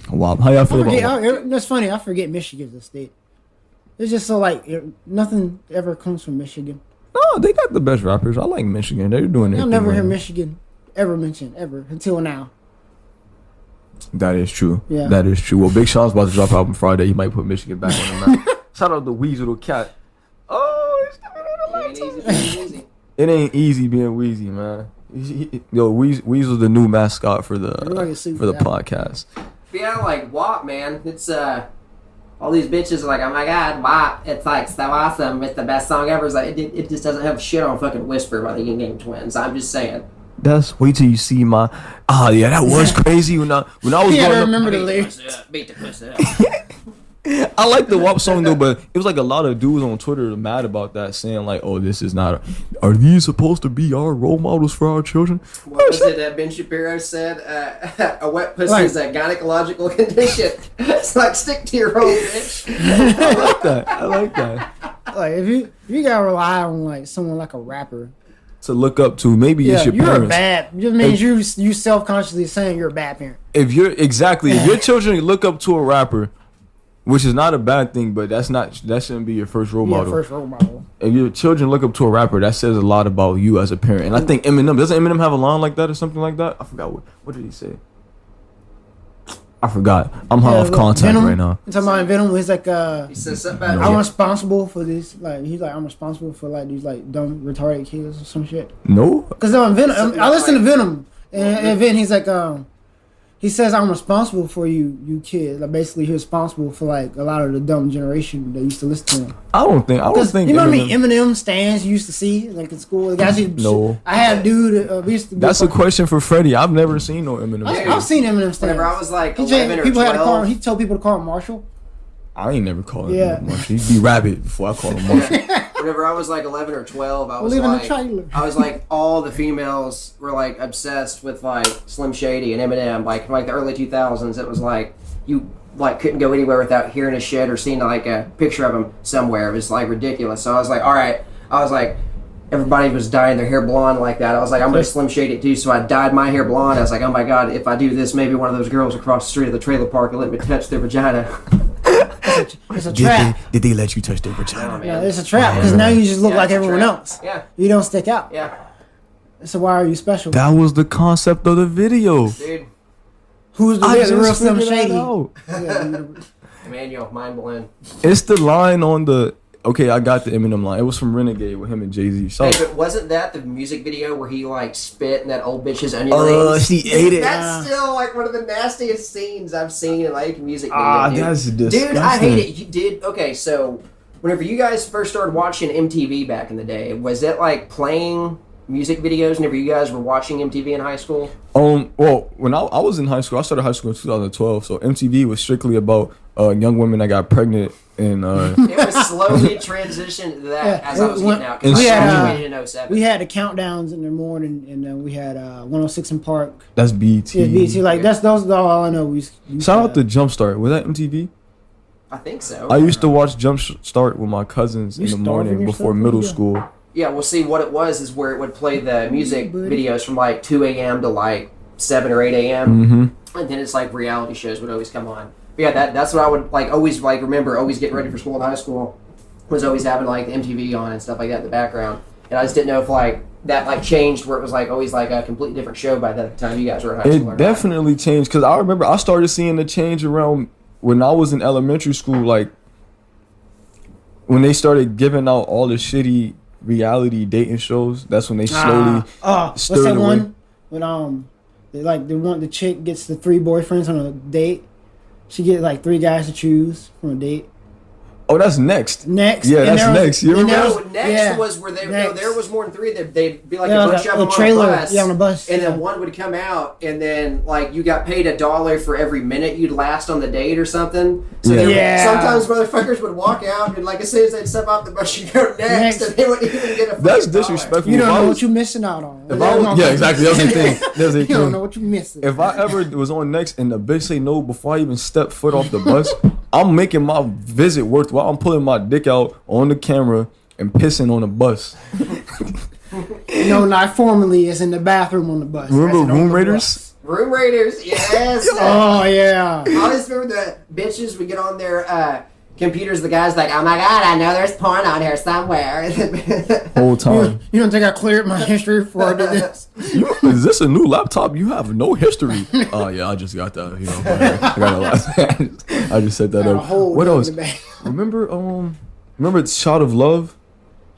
How y'all feel about WAP? That's funny. I forget Michigan's a state. It's just so like nothing ever comes from Michigan. No, they got the best rappers. I like Michigan. They're doing it. I'll never hear Michigan ever mentioned ever until now. That is true. Yeah. That is true. Well, Big Sean's about to drop album Friday. He might put Michigan back on the map. Shout out to Weasel Cat. Oh, he's coming on the Ain't easy, ain't easy. It ain't easy being Wheezy, man. Weasel's the new mascot for the Everybody suit for the that. podcast. But yeah, like WAP, man. It's all these bitches are like, oh my god, WAP. It's like so awesome. It's the best song ever. It's like it just doesn't have shit on fucking Whisper by the Yin Yang Twins. I'm just saying. That's wait till you see my. Ah, yeah, that was crazy when I was Yeah, I growing up. remember the lyrics. Beat the pussy up. I like the WAP song though, but it was like a lot of dudes on Twitter mad about that, saying like, "Oh, this is not. Are these supposed to be our role models for our children?" What was it Ben Shapiro said? A wet pussy is a gynecological condition. It's like, stick to your own bitch. I like that. Like if you gotta rely on like someone like a rapper. To look up to, maybe it's your you're parents. a bad. It just means you self-consciously saying you're a bad parent. If your children look up to a rapper, which is not a bad thing, but that shouldn't be your first role model. First role model. If your children look up to a rapper, that says a lot about you as a parent. And I think doesn't Eminem have a line like that or something like that? I forgot what did he say? I forgot. I'm high off contact Venom, right now. You talking about Venom? He's like He says something about I'm responsible for this. Like he's like I'm responsible for like these like dumb retarded kids or some shit. No, Because Venom, I listen to Venom, and then he's like he says I'm responsible for you kids. Like basically he's responsible for like a lot of the dumb generation that used to listen to him. I don't think. You know what I mean? Eminem stands you used to see like in school. The guys No. I had a dude. We used to. That's a question for Freddie. I've never seen no Eminem. I've seen Eminem stands. Whenever I was like He 11 or people had to call 12. him. He told people to call him Marshall. I ain't never called him Yeah. Marshall. He'd be Rabbit before I called him Marshall. Whenever I was like 11 or 12, I was Live in the like, trailer. I was like, all the females were like obsessed with like Slim Shady and Eminem. Like the early 2000s, it was like you like couldn't go anywhere without hearing his shit or seeing like a picture of him somewhere. It was like ridiculous. So I was like, all right. I was like, everybody was dyeing their hair blonde like that. I was like, I'm gonna Slim Shade it too. So I dyed my hair blonde. I was like, oh my god, if I do this, maybe one of those girls across the street of the trailer park will let me touch their vagina. It's a trap. Did they let you touch their vagina? Man. Yeah, it's a trap because now you just look Yeah, like it's a everyone trap. else. Yeah, You don't stick out. yeah, So why are you special? That was the concept of the video. dude. Who's the I just real Slim figured that Shady? out. Yeah, Emmanuel, mind blown. It's the line on the. okay, I got the Eminem line. It was from Renegade with him and Jay-Z. Hey, but wasn't that the music video where he like spit in that old bitch's onion rings? She ate it. That's still like one of the nastiest scenes I've seen in like a music video. That's disgusting. Dude, I hate it. You did okay. So, whenever you guys first started watching MTV back in the day, was it like playing music videos whenever you guys were watching MTV in high school? Well, when I was in high school, I started high school in 2012, so MTV was strictly about young women that got pregnant and it was slowly transitioned to that as I was getting out. And we had, in 07. we had the countdowns in the morning, and then we had 106 in Park. that's BT. Yeah, BT. Like those are all I know. We Shout out to Jumpstart. Was that MTV? I think so. I used to watch Jumpstart with my cousins in You the morning starving before yourself? middle Yeah. school. Yeah, well, see, what it was is where it would play the music videos from like 2 a.m. to like 7 or 8 a.m. Mm-hmm. And then it's like reality shows would always come on. But yeah, that's what I would like always like remember. Always getting ready for school in high school was always having like the MTV on and stuff like that in the background. And I just didn't know if like that like changed where it was like always like a completely different show by the time you guys were in high school. It definitely changed because I remember I started seeing the change around when I was in elementary school. Like when they started giving out all the shitty reality dating shows, that's when they slowly what's stirred that away. one when the chick gets the 3 boyfriends on a date. She get like 3 guys to choose from a date. Oh, that's next. Next, Yeah, and that's there was- next. You and remember? there No, was- next yeah, was where they no, next. there was more than 3. They'd be like Yeah, a bunch like of a them trailer, on a bus. yeah, on a bus, And then yeah. one would come out, and then like you got paid $1 for every minute you'd last on the date or something. So Yeah. Yeah. sometimes motherfuckers would walk out, and like as soon as they'd step off the bus, you go next, and they wouldn't even get a fucking That's $1. disrespectful. You don't If I know was- what you're missing out on. If I was, yeah, exactly. That's the thing. That's the You don't thing. know what you're missing. If I ever was on next and the bitch say no before I even step foot off the bus, I'm making my visit worthwhile. I'm pulling my dick out on the camera and pissing on the bus. No, not formally. It's in the bathroom on the bus. Remember That's on Room the Raiders? bus. Room Raiders, yes. Oh yeah. I always remember the bitches would get on their computers. The guys like, oh my god, I know there's porn on here somewhere. Whole time. You don't think I cleared my history before I did this? Is this a new laptop? You have no history. Oh yeah, I just got that. You know, I got a lot. I just set that Got a up. hole What down else? the back. Remember Shot of Love?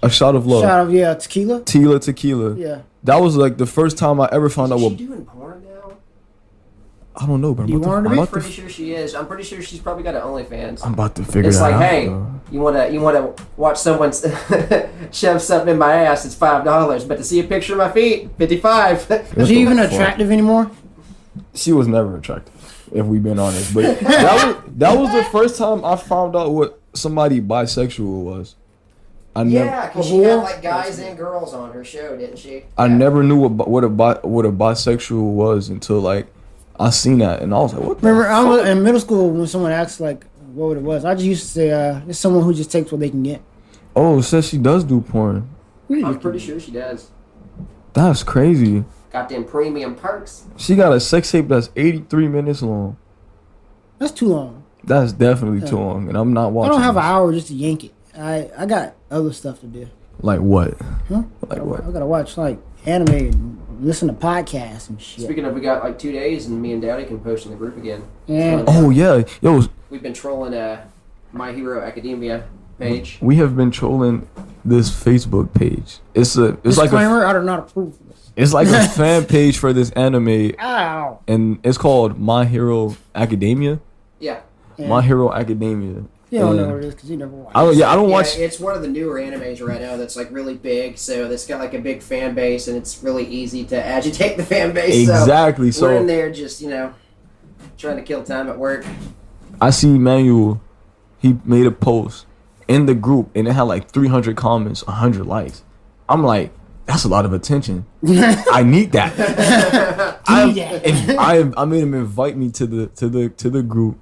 A Shot of Love. Shout out, yeah, tequila. Tequila. Yeah. That was like the first time I ever found out Is she what. doing porn now? I don't know, but You want her to I'm be? I'm about pretty sure she is. I'm pretty sure she's probably got an OnlyFans. I'm about to figure It's that like, out. hey, though. you wanna watch someone shove something in my ass? It's $5, but to see a picture of my feet, $55. What Is she the even fuck? attractive anymore? She was never attractive, if we've been honest. But that was the first time I found out what somebody bisexual was. I never. Yeah, because she had like guys and girls on her show, didn't she? I Yeah. never knew what a bisexual was until like I seen that and I was like, what the Remember, I fuck? was in middle school when someone asked like what it was. I just used to say, "It's someone who just takes what they can get." Oh, it says she does do porn. I'm pretty sure she does. That's crazy. Got them premium perks. She got a sex tape that's 83 minutes long. That's too long. That's definitely too long, and I'm not I watching. don't have an this. hour just to yank it. I got other stuff to do. Like what? Huh? Like what? I gotta watch like anime and listen to podcasts and shit. Speaking of, we got like 2 days, and me and Dowdy can post in the group again. Yeah. Oh yeah, yo, We've been trolling My Hero Academia page. we have been trolling this Facebook page. It's like Disclaimer: I do not approve of this. it's like a fan page for this anime, Ow. and it's called My Hero Academia. Yeah. Yeah. My Hero Academia. You don't know And what it is because you never watched. I don't watch. Yeah, it's one of the newer animes right now that's like really big. So it's got like a big fan base, and it's really easy to agitate the fan base. Exactly. So we're in So there just trying to kill time at work. I see Manuel. He made a post in the group, and it had like 300 comments, 100 likes. I'm like, that's a lot of attention. I need that. I made him invite me to the group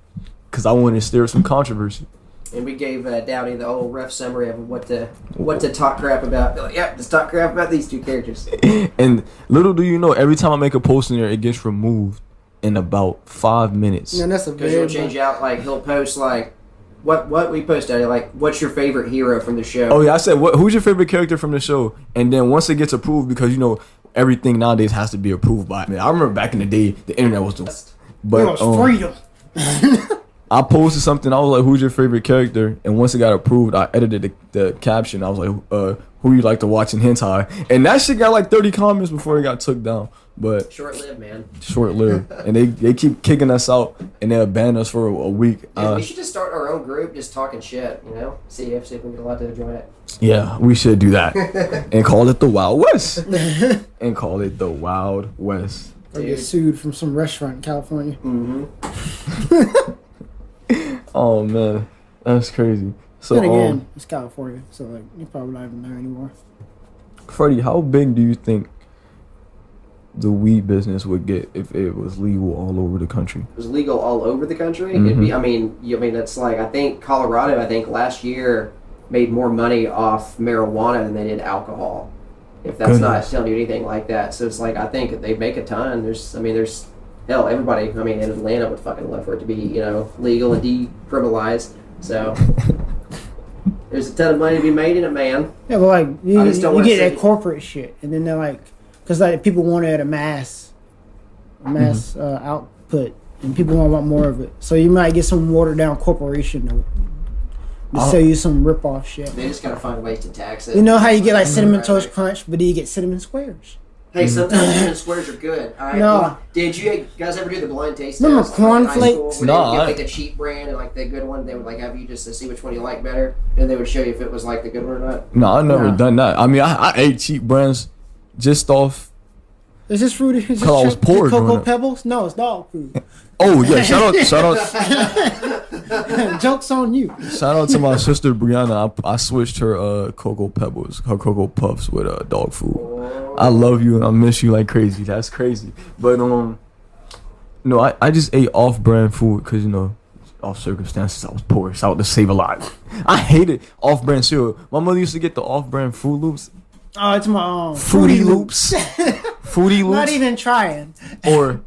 because I wanted to stir some controversy. And we gave Dowdy the whole rough summary of what to talk crap about. Be like, yep, just talk crap about these 2 characters. And little do you know, every time I make a post in there, it gets removed in about 5 minutes. Man, that's a Because he'll big change out, like, he'll post, like, what we post, Dowdy, like, what's your favorite hero from the show? Oh yeah, I said, who's your favorite character from the show? And then once it gets approved, because everything nowadays has to be approved by me. I remember back in the day, the internet was the It was freedom. I posted something. I was like, "Who's your favorite character?" And once it got approved, I edited the caption. I was like, "Who you like to watch in hentai?" And that shit got like 30 comments before it got took down. But short-lived, man. Short-lived, and they keep kicking us out, and they ban us for a week. Yeah, we should just start our own group, just talking shit. You know, see if we can get a lot to join it. Yeah, we should do that, and call it the Wild West, and call it the Wild West. Or get sued from some restaurant in California. Mm-hmm. Oh man, that's crazy. So then again, it's California, so like you're probably not even there anymore. Freddie, how big do you think the weed business would get if it was legal all over the country? It was legal all over the country. Mm-hmm. It'd be. I mean, it's like I think Colorado. I think last year made more money off marijuana than they did alcohol. If that's not telling you anything like that, so it's like I think they make a ton. There's hell, everybody. I mean, in Atlanta would fucking love for it to be legal and decriminalized. So there's a ton of money to be made in it, man. Yeah, but like you get that say corporate shit, and then they're like, because like people want it at a mass output, and people want more of it. So you might get some watered down corporation to sell you some rip off shit. They just gotta find ways to tax it. You know how you get like cinnamon toast crunch, but then you get cinnamon squares. Hey, sometimes cinnamon squares are good. All right? No. Did you guys ever do the blind taste Remember test? cornflakes? No. They would get like the cheap brand and like the good one. They would like have you just to see which one you like better, and they would show you if it was like the good one or not. No, I never done that. I mean, I ate cheap brands just off. Is this fruit? Is this I was poor. Cocoa Pebbles? No, it's dog food. Oh yeah, shout out. Joke's on you. Shout out to my sister Brianna. I switched her Cocoa Pebbles, her Cocoa Puffs with dog food. I love you and I miss you like crazy. That's crazy. But I just ate off-brand food because off circumstances I was poor, so I had to save a lot. I hated off-brand cereal. My mother used to get the off-brand Fruit Loops. Oh, it's my Fruity Loops. Fruity Loops. Not even trying.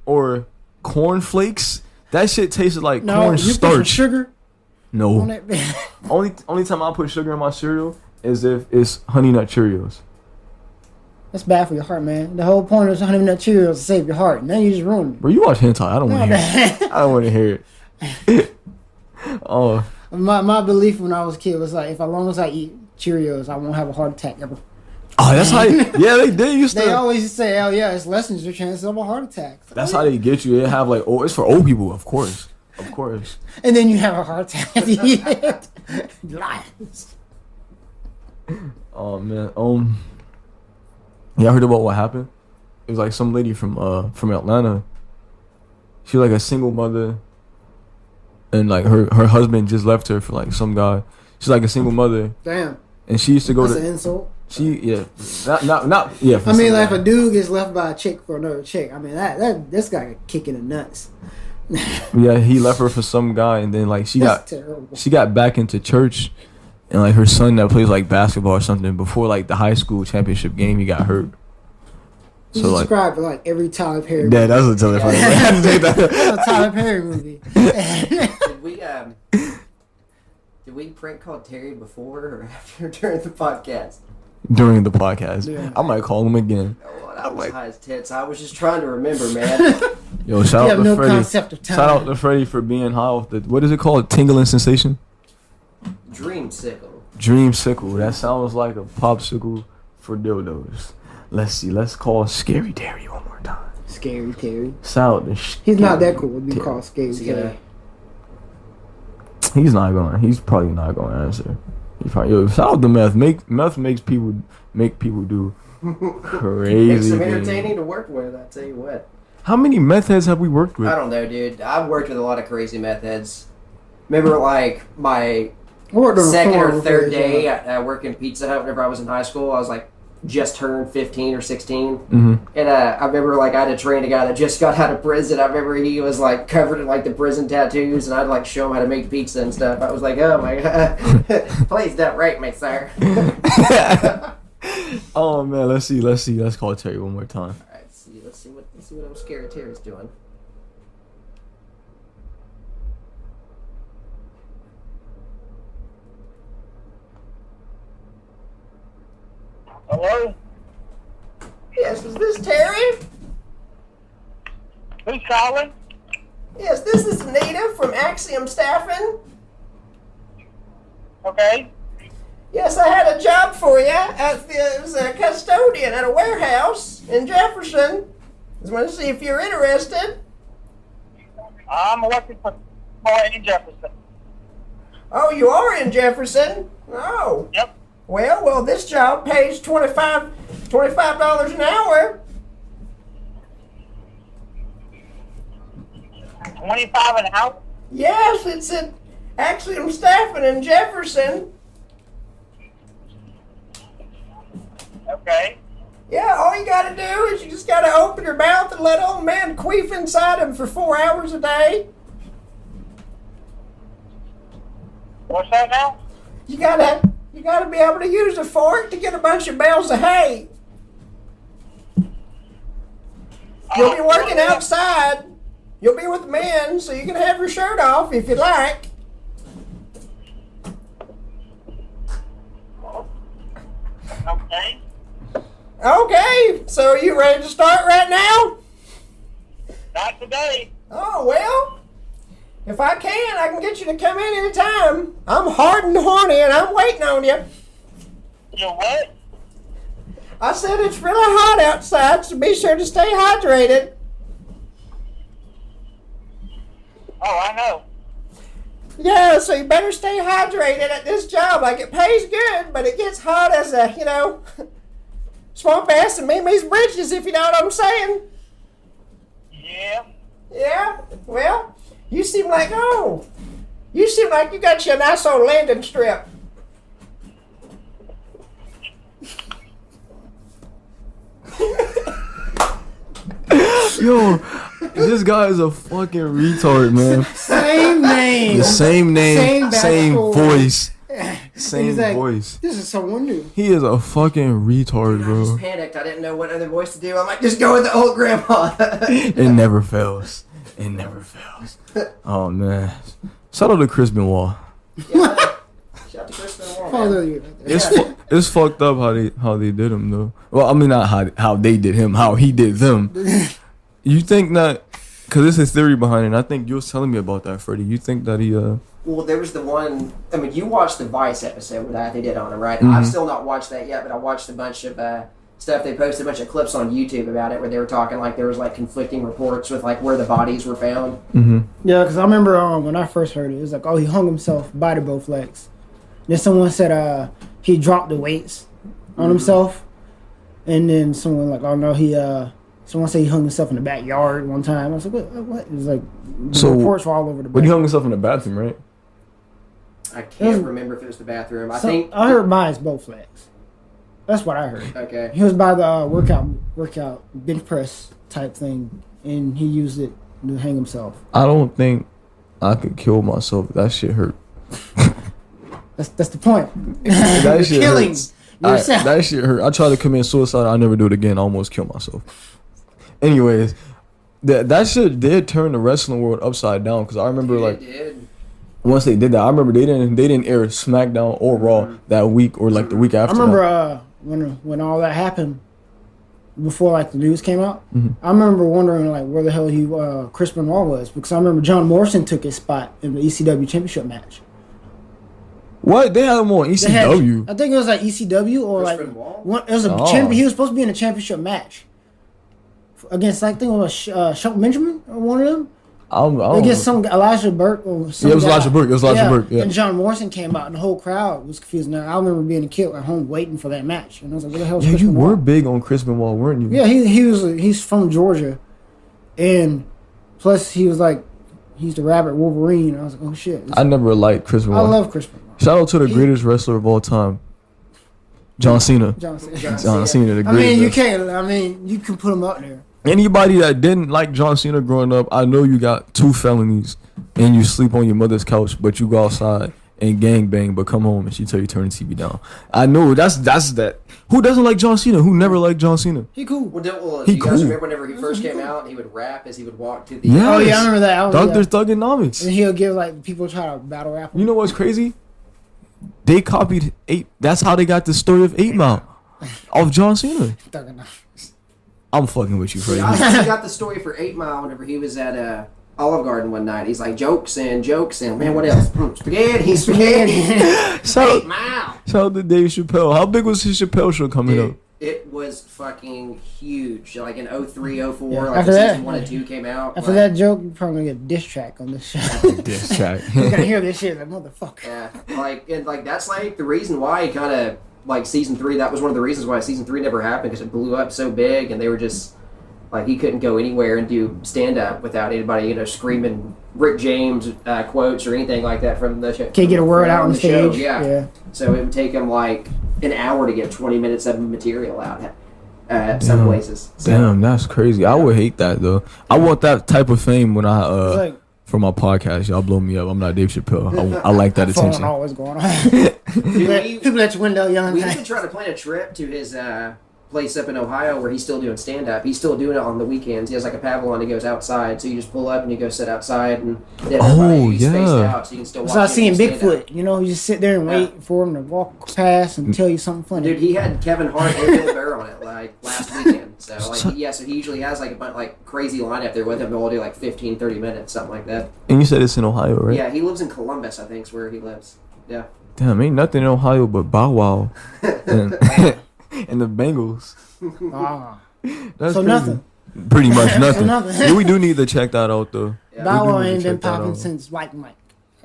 Or corn flakes. That shit tasted like corn you starch. Put sugar. No. On that. Only time I put sugar in my cereal is if it's Honey Nut Cheerios. That's bad for your heart, man. The whole point of Honey Nut Cheerios is to save your heart. Now you just ruined it. Bro, you watch hentai. I don't want to hear it. I don't want to hear it. Oh. My belief when I was a kid was like, as long as I eat Cheerios, I won't have a heart attack ever. Oh, that's how they used to. They always used to say, "Oh yeah, it lessens your chances of a heart attack." That's how they get you. They have like, it's for old people, of course. And then you have a heart attack at the end. Lies. Oh man, yeah, I heard about what happened. It was like some lady from Atlanta. She was like a single mother, and like her husband just left her for like some guy. She's like a single mother. Damn. And she used to go That's to an insult. not yeah. I mean, like if a dude gets left by a chick for another chick, I mean this guy could kick in the nuts. Yeah, he left her for some guy, and then like she got back into church, and like her son that plays like basketball or something before like the high school championship game, he id hurt. So like described like every Tyler Perry. Yeah, that's a Tyler Perry. That's a Tyler Perry movie. Did we prank call Terry before or after during the podcast? During the podcast. Yeah. I might call him again. Oh, that was high as tits. I was just trying to remember, man. Yo, shout out to Freddie. Concept of time. Shout out to Freddie for being high off the, what is it called? Tingling sensation? Dreamsicle. That sounds like a popsicle for dildos. Let's see. Let's call Scary Terry one more time. Scary Terry. Shout out to He's not that cool to be called Scary Terry. He's probably not going to answer. Shout out to Meth. Meth makes people do crazy Makes them things. entertaining to work with, I tell you what. How many meth heads have we worked with? I don't know, dude. I've worked with a lot of crazy meth heads. Remember, like, my second or third day at working Pizza Hut whenever I was in high school, I was like, just turned 15 or 16. Mm-hmm. And I remember, like, I had to train a guy that just got out of prison. I remember he was, like, covered in, like, the prison tattoos, and I'd, like, show him how to make pizza and stuff. I was like, oh, my God. Please don't rape me, sir. Oh, man, let's see. Let's call Terry one more time. All right, let's see what old Scary Terry's doing. Hello? Yes, is this Terry? Who's calling? Yes, this is Anita from Axiom Staffing. Okay. Yes, I had a job for you as a custodian at a warehouse in Jefferson. Just want to see if you're interested. I'm working for in Jefferson. Oh, you are in Jefferson? Oh. Yep. Well, this job pays $25 an hour. 25 an hour? Yes, it's at Axiom Staffing in Jefferson. Okay. Yeah, all you gotta do is you just gotta open your mouth and let old man queef inside him for 4 hours a day. What's that now? You gotta be able to use a fork to get a bunch of bales of hay. You'll be working outside. You'll be with men, so you can have your shirt off if you like. Okay. Okay, so are you ready to start right now? Not today. Oh, well, if I can get you to come in anytime. I'm hard and horny and I'm waiting on you. You what? I said it's really hot outside, so be sure to stay hydrated. Oh, I know. Yeah, so you better stay hydrated at this job. Like, it pays good, but it gets hot as a, swamp ass and Mimi's britches, if you know what I'm saying. Yeah. Yeah? Well, you seem like you got you a nice old landing strip. Yo, this guy is a fucking retard, man. Same name. The same name, same backstory. voice, He's same like, voice. This is someone new. He is a fucking retard, I bro. just panicked. I didn't know what other voice to do. I'm like, just go with the old grandpa. It never fails. It never fails. Oh man. Shout out to Chris Benoit. Yeah. Shout out to Chris Benoit, Oh, man. there you go. It's fucked up how they did him though. Well, I mean not how they did him, how he did them. You think that? Cause this is theory behind it. And I think you was telling me about that, Freddie. You think that he Well, there was the one. I mean, you watched the Vice episode with that they did on him, right? Mhm. I've still not watched that yet, but I watched a bunch of stuff. They posted a bunch of clips on YouTube about it, where they were talking like there was like conflicting reports with like where the bodies were found. Mm-hmm. Yeah, because I remember when I first heard it, it was like, oh, he hung himself by the both legs. Then someone said he dropped the weights on himself. And then someone like, oh no, someone said he hung himself in the backyard one time. I was like, what? It was like, the So, reports were all over the But he hung himself in the bathroom, right? I can't remember if it was the bathroom. I heard mine's both legs. That's what I heard. Okay. He was by the workout bench press type thing, and he used it to hang himself. I don't think I could kill myself. That shit hurt. That's the point. That You're shit killing hurts. yourself. That shit hurt. I tried to commit suicide. I never do it again. I almost killed myself. Anyways, that shit did turn the wrestling world upside down. Cause I remember Dude, like it did. once they did that, I remember they didn't air SmackDown or Raw that week or like the week after. I remember when all that happened before like the news came out. I remember wondering like where the hell Chris Benoit was, because I remember John Morrison took his spot in the ECW championship match. What? They had him on They had- ECW. I think it was like ECW or Chris like Benoit? it was a Oh. champion. He was supposed to be in a championship match against like I think it was Shelton Benjamin or one of them. I don't Against some Elijah Burke or some Yeah, it was guy. Elijah Burke. It was Elijah Burke, yeah. And John Morrison came out and the whole crowd was confused. Now I remember being a kid at home waiting for that match, and I was like, "What the hell is Yeah, Chris you Benoit?" were big on Chris Benoit, weren't you? Yeah, he's from Georgia, and plus he's the rabbit Wolverine. I was like, oh shit! I never liked Chris I Benoit. love Chris Benoit. Shout out to the greatest wrestler of all time, John Cena. John Cena. John Cena, the I greatest. mean, you wrestler. can't. I mean, you can put him up there. Anybody that didn't like John Cena growing up, I know you got 2 felonies and you sleep on your mother's couch, but you go outside and gangbang, but come home and she tell you turn the TV down. I know that's that. Who doesn't like John Cena? Who never liked John Cena? He cool. Well, He you guys cool. remember whenever he first came out, he would rap as he would walk to the. Yes. Oh yeah, I remember that. Dr. Thugonomics. And he'll give like people try to battle rap him. You know what's crazy? They copied 8. That's how they got the story of 8 Mile off John Cena. I'm fucking with you, Freddie. I actually got the story for 8 Mile whenever he was at Olive Garden one night. He's like, jokes and man, what else? Spaghetti. Shout Wow. out to Dave Chappelle. How big was his Chappelle show coming up? It was fucking huge. Like in 03, 04, Yeah. like After the that, season 1 and 2 came out. After that joke, you're probably gonna get a diss track on this show. Diss track. You're gonna hear this shit like motherfucker. Yeah, like that's like the reason why kind of like season 3. That was one of the reasons why season 3 never happened, because it blew up so big, and they were just like, he couldn't go anywhere and do stand up without anybody, screaming Rick James quotes or anything like that from the show. Can't get a word out on the stage. Show. Yeah. So it would take him like an hour to get 20 minutes of material out at some places. So. Damn, that's crazy. I would hate that though. I want that type of fame when I for my podcast. Y'all blow me up. I'm not Dave Chappelle. I like that attention. Phone always going on. People at your window yelling. We should try to plan a trip to his place up in Ohio where he's still doing stand up. He's still doing it on the weekends. He has like a pavilion that goes outside, so you just pull up and you go sit outside, and everybody's spaced out, so you can still watch. So I seen Bigfoot. You just sit there and wait for him to walk past and tell you something funny. Dude, he had Kevin Hart and Bill Burr on it like last weekend. So so he usually has like a bunch like crazy lineup there with him. They'll do like 15, 30 minutes, something like that. And you said it's in Ohio, right? Yeah, he lives in Columbus, I think is where he lives. Yeah. Damn, ain't nothing in Ohio but Bow Wow and, and the Bengals. That's so crazy. Nothing. Pretty much nothing. Nothing. Yeah, we do need to check that out though. Yeah. Bow Wow We do need ain't to been check that popping out. since White Mike.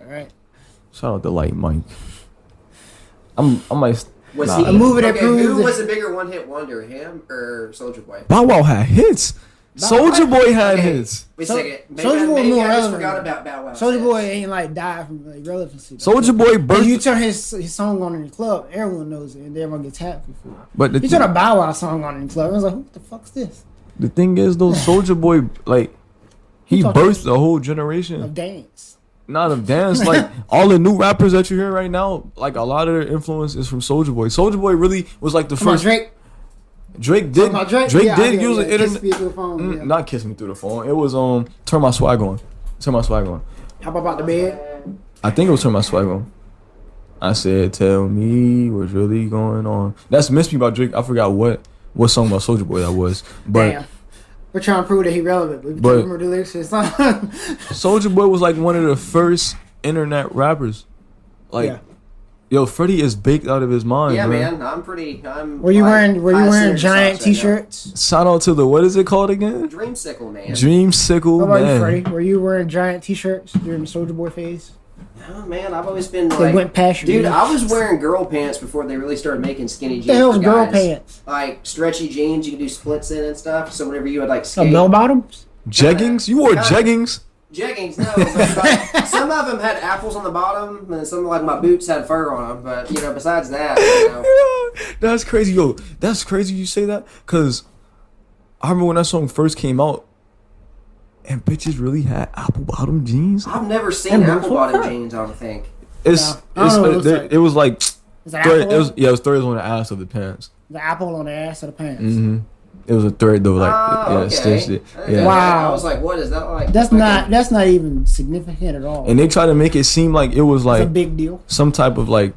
All right. Shout out to Light Mike. I might. Was nah. he A movie that who proves was a bigger one-hit wonder, him or Soulja Boy? Bow Wow had hits. Soulja Boy had hits. Wait a second. Maybe Soulja Boy maybe more I just relevant. forgot about Bow Wow. Soulja Boy ain't like died from like relevancy. Soulja Boy If birthed. you turn his song on in the club, everyone knows it, and everyone gets happy for it. But You turn a Bow Wow song on in the club, I was like, who the fuck's this? the thing is though, Soulja Boy he talking birthed a whole generation. Of dance. Not of dance, like all the new rappers that you hear right now, like a lot of their influence is from Soulja Boy. Soulja Boy really was like the Come on, first. Drake. Drake did. Talking about Drake Yeah, did yeah, use yeah. the internet. Kiss me through the phone, yeah. Not kiss me through the phone. It was turn my swag on. Turn my swag on. How about the bed? I think it was turn my swag on. I said, tell me what's really going on. That's Miss Me by Drake. I forgot what song about Soulja Boy that was, but. Damn. We're trying to prove that he relevant, but we But- can't remember the lyrics to his song. Soulja Boy was like one of the first internet rappers. Like, Yeah. yo, Freddie is baked out of his mind. Yeah, man. I'm. Were you like, wearing high giant socks right t-shirts? Shout out to the what is it called again? now. Dreamsicle, man. Dreamsicle, How about man. you, Freddie? Were you wearing giant t-shirts during the Soulja Boy phase? Oh man, I've always been They like, went past your dude. knees. I was wearing girl pants before they really started making skinny jeans. What the hell's for girl guys. pants? Like stretchy jeans, you can do splits in and stuff. So whenever you would like So skate, bell bottoms? Jeggings? You wore Kinda. jeggings? jeggings, no. But, like, some of them had apples on the bottom, and some like my boots had fur on them. But besides that, That's crazy, yo. That's crazy you say that, cause I remember when that song first came out, and bitches really had apple bottom jeans. I've never seen And apple bottom fur. jeans. I don't think. It's No, I don't know what it looks there- like. it was like Is that apple? it was threads on the ass of the pants. The apple on the ass of the pants. Mm-hmm. It was a thread though, like Okay. stitched it. I didn't know Yeah. that. Wow. I was like, what is that like? That's Like not even significant at all. And they tried to make it seem like it was It's a like big deal. some type of like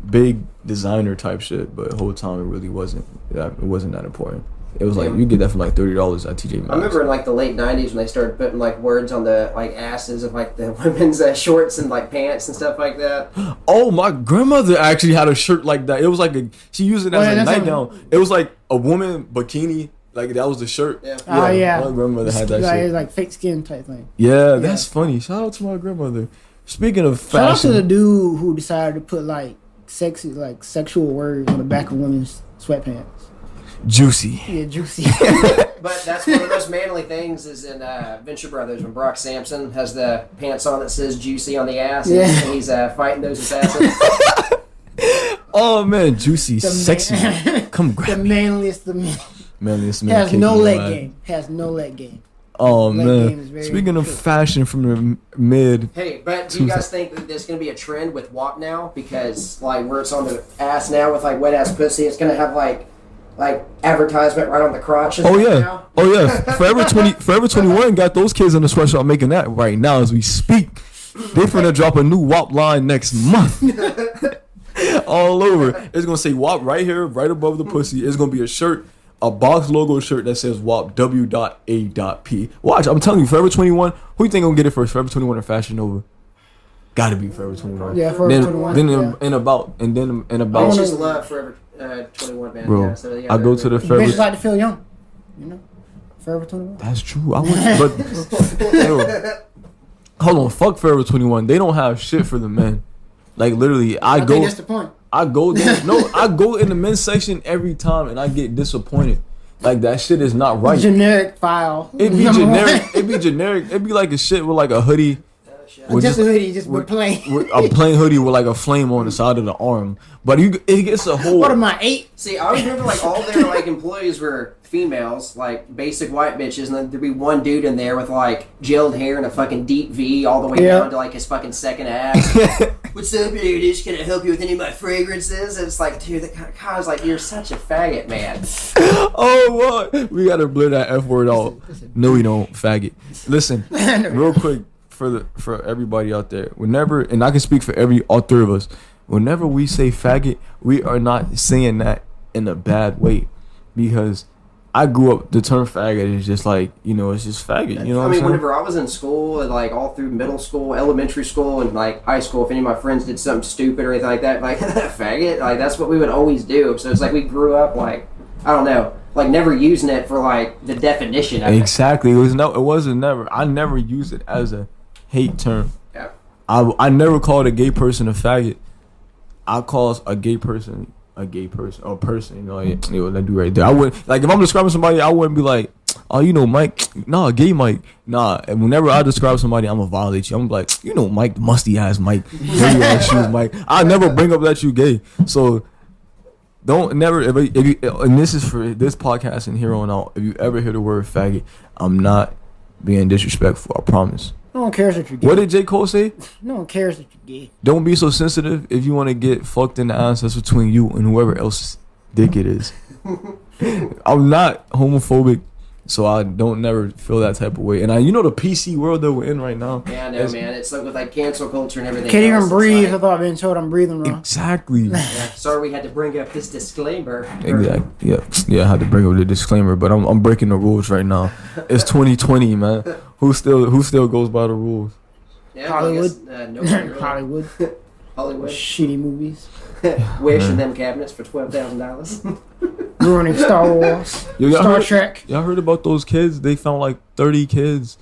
big designer type shit, but the whole time it really wasn't. Yeah, it wasn't that important. It was like Yeah. you get that for like $30 at TJ Maxx. I remember in like the late '90s when they started putting like words on the like asses of like the women's shorts and like pants and stuff like that. Oh, my grandmother actually had a shirt like that. It was like she used it as yeah, a that's nightgown. It was like a woman bikini. Like that was the shirt. Yeah. Oh, yeah. My grandmother had that Like, shit. it's like fake skin type thing. Yeah, that's funny. Shout out to my grandmother. Speaking of Shout out to the fashion, dude who decided to put like sexy, like sexual words on the back of women's sweatpants. Juicy. Yeah, juicy. But that's one of the most manly things is in Venture Brothers when Brock Sampson has the pants on that says "juicy" on the ass, Yeah. and he's fighting those assassins. Oh man, juicy, The sexy. man- Come the grab me. manliest of men. Man, this man Has kicking no your leg ass. game. Has no leg game. Oh Leg game is man. very Speaking of true. fashion from the mid, Hey, but do you guys think that there's going to be a trend with WAP now? Because like where it's on the ass now with like wet ass pussy, it's going to have like advertisement right on the crotch. And oh stuff yeah, now? oh yeah. Forever 21 got those kids in the sweatshop making that right now as we speak. They finna drop a new WAP line next month. All over. It's gonna say WAP right here, right above the pussy. It's gonna be a shirt a box logo shirt that says WAP W.A.P. Watch, I'm telling you, Forever 21. Who you think gonna get it first? Forever 21 or Fashion Nova? Gotta be Forever 21. Yeah, Forever 21. Then yeah. in about. I just love Forever 21, man. Bro, Yeah, so, yeah, I go to the Bitches Forever. like to feel young. You know? Forever 21. That's true. I would, but yo, hold on. Fuck Forever 21. They don't have shit for the men. Like literally, I go. think that's the point. I go there. No, I go in the men's section every time, and I get disappointed. Like that shit is not right. Generic file. It be generic. It be generic. It be like a shit with like a hoodie. With Just a hoodie, just with plain. with a plain hoodie with like a flame on the side of the arm. But it gets a whole. What am I, 8? See, I always remember like all their like employees were females, like basic white bitches, and then there'd be one dude in there with like gelled hair and a fucking deep V all the way down to like his fucking second ass. What's up, dude? Can I help you with any of my fragrances? And it's like, dude, that kind of was like, you're such a faggot, man. Oh, what? We gotta blur that F word out. No, we don't, faggot. Listen, real quick for everybody out there. Whenever, and I can speak for all three of us. Whenever we say faggot, we are not saying that in a bad way, because I grew up. The term faggot is just like, it's just faggot. You know what I'm saying? Whenever I was in school, and like all through middle school, elementary school, and like high school, if any of my friends did something stupid or anything like that, like faggot, like that's what we would always do. So it's like we grew up like, I don't know, like never using it for like the definition of exactly. It wasn't never. I never used it as a hate term. Yeah. I never called a gay person a faggot. I call a gay person or person. That do right there. I wouldn't, like, if I'm describing somebody, I wouldn't be like, oh, Mike. Nah, gay Mike. Nah. And whenever I describe somebody, I'm gonna violate you. I'm like, Mike, the musty ass Mike, dirty ass shoes Mike. I never bring up that you gay. So don't never. If you, and this is for this podcast and here on out. If you ever hear the word faggot, I'm not being disrespectful. I promise. No one cares if you're gay. What did J. Cole say? No one cares if you're gay. Don't be so sensitive. If you want to get fucked in the ass, that's between you and whoever else's dick it is. I'm not homophobic, so I don't never feel that type of way. And the PC world that we're in right now. Yeah, I know, man. It's like with like cancel culture and everything. Can't even else, breathe like, without being told I'm breathing wrong. Exactly. yeah, sorry, we had to bring up this disclaimer. Exactly. Yeah. I had to bring up the disclaimer, but I'm breaking the rules right now. It's 2020, man. Who still goes by the rules? Yeah, Hollywood. Well, I guess, nobody really. Hollywood. Shitty movies. Wish in them cabinets for $12,000. Ruining Star Wars. Star Trek. Y'all heard about those kids? They found like 30 kids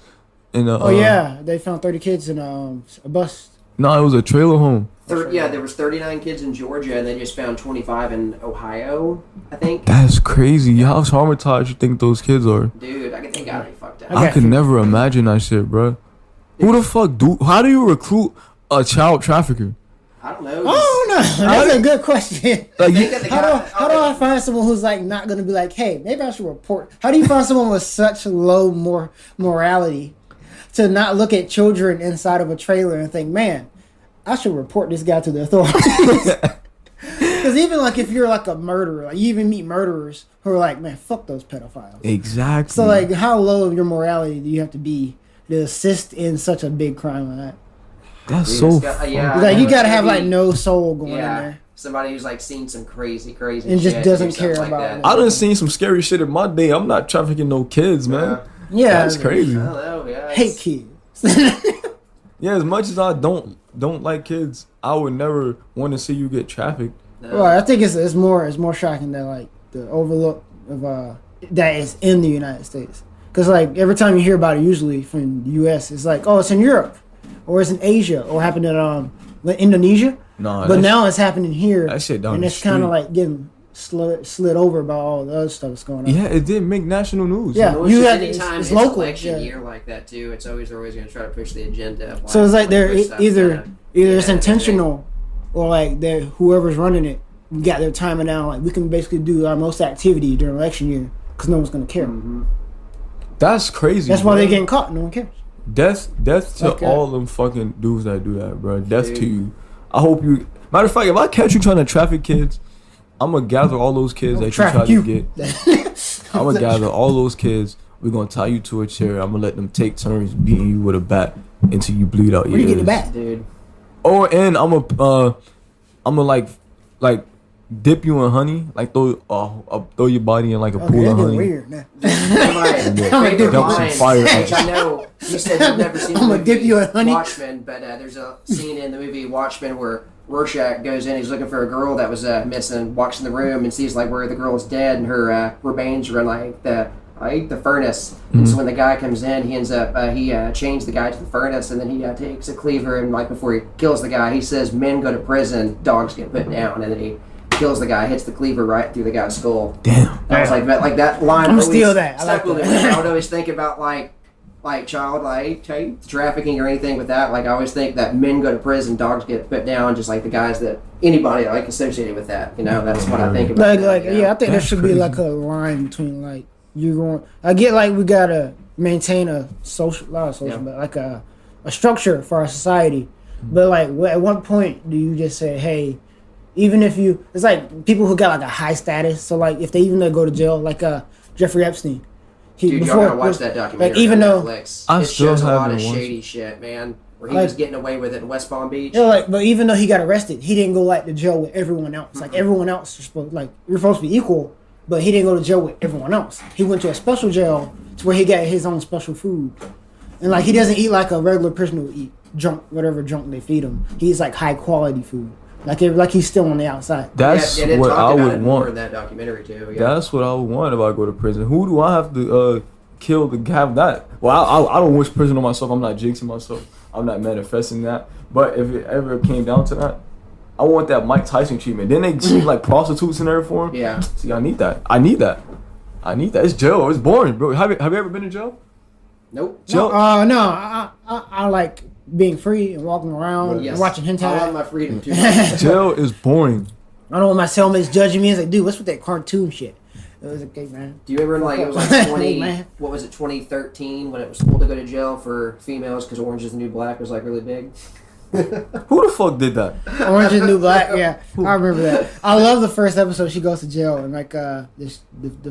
in a. Yeah, they found 30 kids in a bus. No, it was a trailer home. There was 39 kids in Georgia, and they just found 25 in Ohio, I think. That's crazy. How traumatized you think those kids are? Dude, I think gotta be fucked up. I could never imagine that shit, bro. Who the fuck how do you recruit a child trafficker? I don't know. Oh no, that's a good question. Like, how do I find someone who's like not gonna be like, hey, maybe I should report? How do you find someone with such low morality to not look at children inside of a trailer and think, man, I should report this guy to the authorities? Because even like if you're like a murderer, like you even meet murderers who are like, man, fuck those pedophiles. Exactly. So like, how low of your morality do you have to be to assist in such a big crime like that? That's Dude, so. Like you gotta have like no soul going in there. Somebody who's like seen some crazy and just shit, doesn't do something care like about that. it. I done seen some scary shit in my day. I'm not trafficking no kids, man. Yeah, That's crazy. I don't know, yeah. Hate kids. Yeah, as much as I don't like kids, I would never want to see you get trafficked. Well, I think it's more shocking that like the overlook of that is in the United States. Because like every time you hear about it, usually from the U.S., it's like, oh, it's in Europe, or it's in Asia, or happened in Indonesia. No, but now it's happening here, that shit down and the it's kind street. of like getting slid over by all the other stuff that's going on. Yeah, it did make national news. Yeah, Well, you it's had anytime it's it's local. election Yeah. year like that too. It's always going to try to push the agenda. Of, like, So it's like they're push stuff either kinda- it's yeah, intentional, or like they're whoever's running it got their timing out. Like we can basically do our most activity during election year because no one's gonna care. Mm-hmm. That's crazy. That's why bro. they're getting caught. No one cares. Death to Okay. all them fucking dudes that do that, bro. Death Dude. to you. I hope you. Matter of fact, if I catch you trying to traffic kids, I'm gonna gather all those kids that you try Traffic to you. get. I'm gonna gather all those kids. We're gonna tie you to a chair. I'm gonna let them take turns beating you with a bat until you bleed out your Where you ears. get the bat? Dude. And I'm gonna like dip you in honey, like throw your body in like a pool of that's honey. weird. Nah. My favorite Dump some line, fire which on I know you said you've never seen the I'm gonna movie dip you in honey. Watchmen, but there's a scene in the movie Watchmen where Rorschach goes in, he's looking for a girl that was missing, walks in the room and sees like where the girl is dead and her remains are in like the furnace. Mm-hmm. And so when the guy comes in, he ends up he chains the guy to the furnace, and then he takes a cleaver and like before he kills the guy, he says, "Men go to prison, dogs get put down," and then he kills the guy, hits the cleaver right through the guy's skull. Damn. That was like that line. I'm gonna steal that. I Stuck like with that. me. I would always think about like child trafficking or anything with that. Like I always think that men go to prison, dogs get put down, just like the guys that anybody like associated with that. You know, that's what I think about. Yeah, I think there That's should be crazy. like a line between like you going. I get like we gotta maintain a social, not a social, but like a structure for our society. But like, at what point do you just say, hey? Even if you, it's like people who got like a high status. So like, if they even go to jail, like Jeffrey Epstein. Dude, y'all gotta watch that documentary. Like even though Netflix. I It still shows a lot haven't of watched shady shit, man. Where he Like- was getting away with it in West Palm Beach. Yeah, like, but even though he got arrested, he didn't go like to jail with everyone else. Like everyone else is supposed, like you're supposed to be equal, but he didn't go to jail with everyone else. He went to a special jail to where he got his own special food, and like he doesn't eat like a regular person would eat, whatever junk they feed him. He's like high quality food, like he's still on the outside. That's Yeah, they what talked I about would it more want. in that documentary too. Yeah. That's what I would want if I go to prison. Who do I have to kill to have that? Well, I don't wish prison on myself. I'm not jinxing myself. I'm not manifesting that. But if it ever came down to that, I want that Mike Tyson treatment. Then they see like prostitutes in there for him. Yeah. See, I need that. It's jail. It's boring, bro. Have you ever been to jail? Nope. Jail. No, I like being free and walking around Yes. and watching hentai. I love my freedom too much. Jail is boring. I don't want my cellmates judging me. It's like, dude, what's with that cartoon shit? It was okay, man. Do you remember like it was like Hey, 20? man. What was it? 2013 when it was cool to go to jail for females because Orange is the New Black was like really big. Who the fuck did that? Orange is the New Black. Yeah, I remember that. I love the first episode. She goes to jail and like the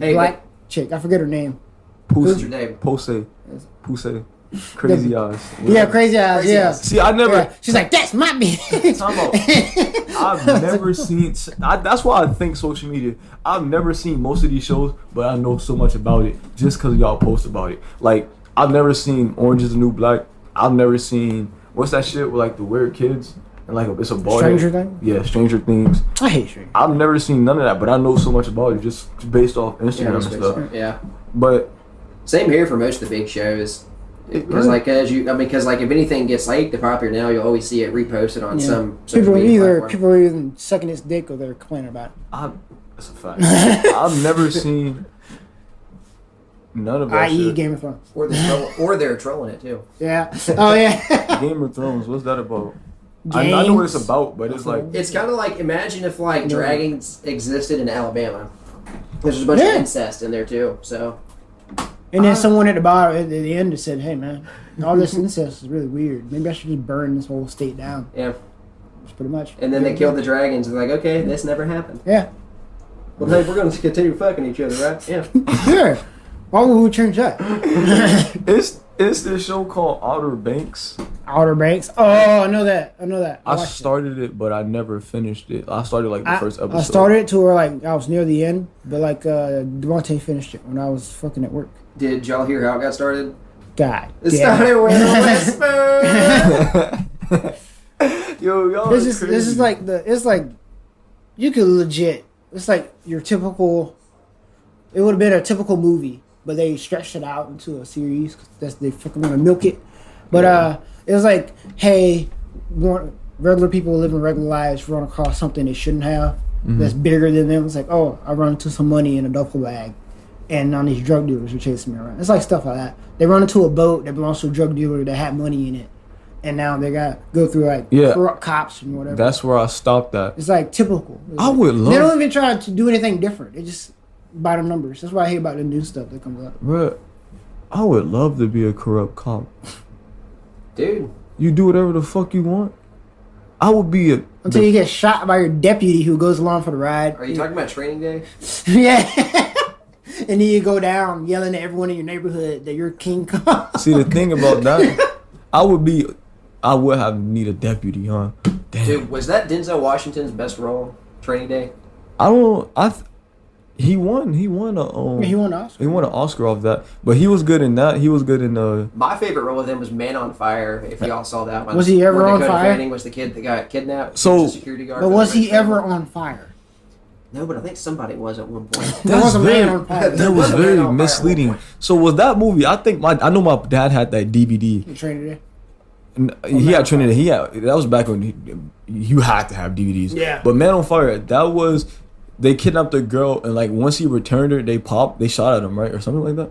Hey, black chick. I forget her name. What's your name? Pussy. Crazy eyes. Yeah, crazy eyes. Crazy Yeah. Eyes. See, I never. Yeah. She's like, that's my bitch. Time out. I've never seen. That's why I think social media. I've never seen most of these shows, but I know so much about it just because y'all post about it. Like I've never seen Orange is the New Black. I've never seen what's that shit with like the weird kids and like it's a bar. Stranger Things? Yeah, Stranger Things. I hate Stranger. I've never seen none of that, but I know so much about it just based off Instagram and stuff. Yeah. But Same here for most of the big shows. Because like because like if anything gets like the popular now, you'll always see it reposted on Yeah. some social People media either platform. are either sucking its dick or they're complaining about it. that's a fact. I've never seen none of that I.e. shit. Game of Thrones. Or they're trolling it too. Yeah. Oh yeah. Game of Thrones, what's that about? I know what it's about, but it's like It's kind of like imagine if like dragons existed in Alabama. There's a bunch of Yeah. incest in there too. So And then someone at the bottom at the end just said, "Hey man, all this incest is really weird. Maybe I should just burn this whole state down." yeah. That's pretty much. And then they killed the dragons. And they're like, okay, this never happened. Yeah. Well, hey, we're going to continue fucking each other, right? Yeah. Sure. Why would we change that? it's this show called Outer Banks. Outer Banks. Oh, I know that. I I watched started it, but I never finished it. I started like the first episode. I started it to where like I was near the end, but like Devontae finished it when I was fucking at work. Did y'all hear how it got started? God. It damn. started with a whisper. Yo, y'all This is is like it's like you could legit. It's like your typical. It would have been a typical movie, but they stretched it out into a series. They fucking want to milk it. But it was like, hey, regular people living regular lives run across something they shouldn't have. That's bigger than them. It's like, oh, I run into some money in a duffel bag, and now these drug dealers are chasing me around. It's like stuff like that. They run into a boat that belongs to a drug dealer that had money in it, and now they got to go through like corrupt cops and whatever. That's where I stopped at. It's like typical. It's I like, would love. They don't even try to do anything different. They just by the numbers. That's why I hate about the new stuff that comes up. Bruh, I would love to be a corrupt cop. Dude. You do whatever the fuck you want. I would be a. Until you get shot by your deputy who goes along for the ride. Are you talking about Training Day? Yeah. And then you go down yelling at everyone in your neighborhood that you're King Kong. See, the thing about that, I would have need a deputy, huh? Damn. Dude, was that Denzel Washington's best role, Training Day? I don't. He won. He won a. He won an Oscar. He won an Oscar off that, but he was good in that. He was good in My favorite role with him was Man on Fire. If y'all saw that one, Was he ever where on Dakota fire? Fanning was the kid that got kidnapped. So- He was a security guard. But for was the he rich ever family. on fire? No, but I think somebody was at one point. There was a man on fire. That was was a man very on fire at one misleading. point. So was that movie? I know my dad had that DVD. He trained it. He had Trinity. That was back when you had to have DVDs. Yeah. But Man on Fire, that was they kidnapped the girl and like once he returned her, they shot at him, right, or something like that.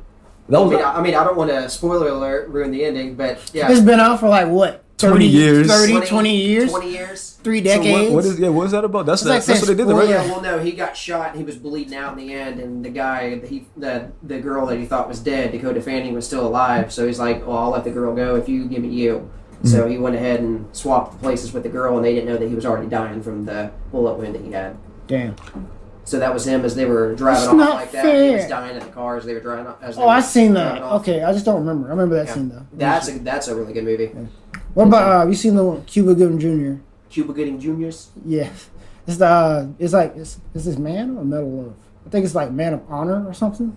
That was I mean, I don't want to spoiler alert ruin the ending, but yeah, It's been out for like what? 20 years. 20 years? 20 years. 3 So decades? what is that about? That's It's like that's what they did, saying right? Yeah, well, no, he got shot and he was bleeding out in the end, and the guy, the girl that he thought was dead, Dakota Fanning, was still alive. So he's like, "Well, I'll let the girl go if you give me you." So he went ahead and swapped places with the girl, and they didn't know that he was already dying from the bullet wound that he had. Damn. So that was him as they were driving It's off not like that. He was fair. dying in the car as they were driving off. Oh, I seen that. Okay, I just don't remember. I remember that Yeah. scene though. That's a really good movie. What about you seen the one, Cuba Gooding Jr.? Cuba Gooding Jr.'s. Yeah. It's is this Man or Medal of? I think it's like Man of Honor or something.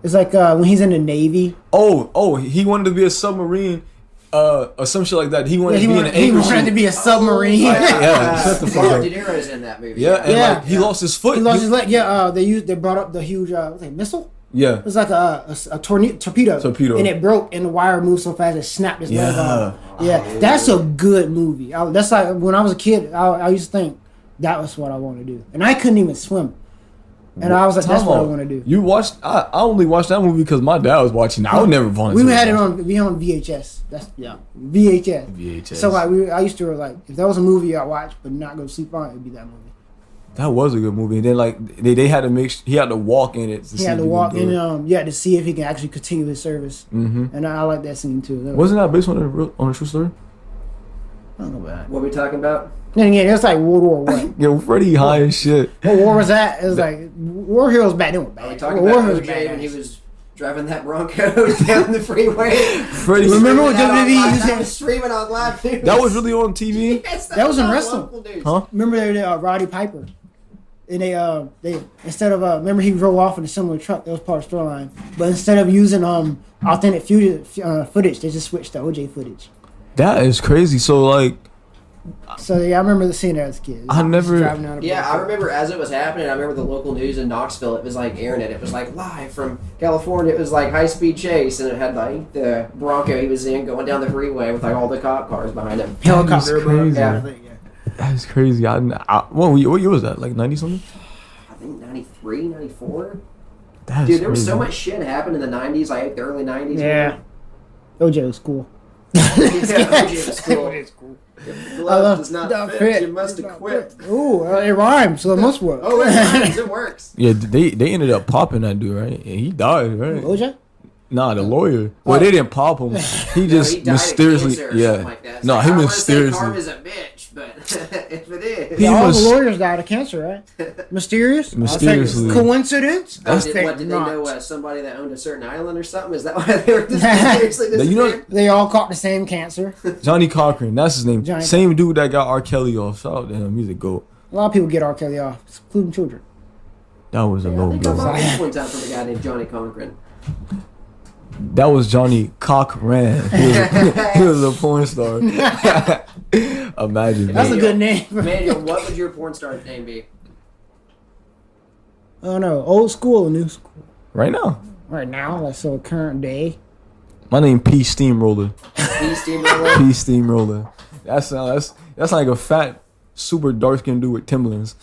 It's like when he's in the Navy. Oh, he wanted to be a submarine, or some shit like that. He wanted to be in an he anchor wanted to suit. be a submarine. Yeah, shut the fuck Robert up. De Niro's in that movie. Yeah, and Yeah. like he lost his foot. He lost his leg. Yeah, they brought up the huge missile. Yeah. It was like a torpedo. Torpedo. And it broke, and the wire moved so fast it snapped his leg Yeah. off. Yeah, that's a good movie. That's like when I was a kid, I used to think that was what I want to do, and I couldn't even swim. And I was like, that's what I want to do. You watched? I only watched that movie because my dad was watching. I would never volunteer. We had it on VHS. That's VHS. VHS. So like I used to like if there was a movie I watched but not go to sleep on, it'd be that movie. That was a good movie. And then like they had to he had to walk in it. He had to walk in. You had to see if he can actually continue his service. Mm-hmm. And I like that scene too. Wasn't that based on a true story? I don't know about. What are we talking about? Then again, it's like World War One. Yo, Freddie high as shit. What war was that? It was like War Heroes back then were Are we bad. talking War about Heroes OJ when he badass. was driving that Bronco down the freeway? Freddie. Remember when Screaming out WWE on live- used to- I was streaming on live news. That was really on TV. Yes, That was in on wrestling. local news. Huh? Remember Roddy Piper, and they instead of remember he drove off in a similar truck. That was part of the storyline. But instead of using authentic footage, they just switched to OJ footage. That is crazy. So like, So yeah, I remember the scene as a kid. I never- Driving down the Yeah, I Bronco. remember as it was happening. I remember the local news in Knoxville. It was like airing it. It was like live from California. It was like high speed chase, and it had like the Bronco he was in going down the freeway with like all the cop cars behind him. Helicopter. That is crazy. Yeah, I think, yeah. that's crazy. What year was that? Like 90 something? I think 93, 94. That's Dude, there was so crazy. much shit happened in the 90s, like the early 90s. Yeah. OJ was cool. Yeah, OJ was cool. OJ was cool. If the glove does not fit, you must acquit. Ooh, it rhymes, so it must work. Oh, it rhymes, it works. Yeah, they ended up popping that dude, right? And he died, right? OJ? Nah, the lawyer. Well, they didn't pop him. He just He died of mysteriously, cancer or yeah. something like that. It's No, like, he I don't wanna say mysteriously. karma's a bitch, but if it is. He Yeah, all was- the lawyers died of cancer, right? Mysterious? Mysteriously. Coincidence? Oh, I did think they not. know somebody that owned a certain island or something? Is that why they were just mysteriously You know- disappeared? They all caught the same cancer. Johnny Cochran, that's his name. Johnny Same dude that got R. Kelly off. Shout out to him. He's a goat. A lot of people get R. Kelly off, including children. That was a I low think I blow. bought this one time from a guy named Johnny Cochran. That was Johnny Cochran. He was a porn star. Imagine. That's man. a good name. Manuel, what would your porn star name be? I don't know, old school or new school? Right now. Right now, like so current day. My name P Steamroller. P Steamroller? P Steamroller. That's like a fat, super dark skinned dude with Timberlands.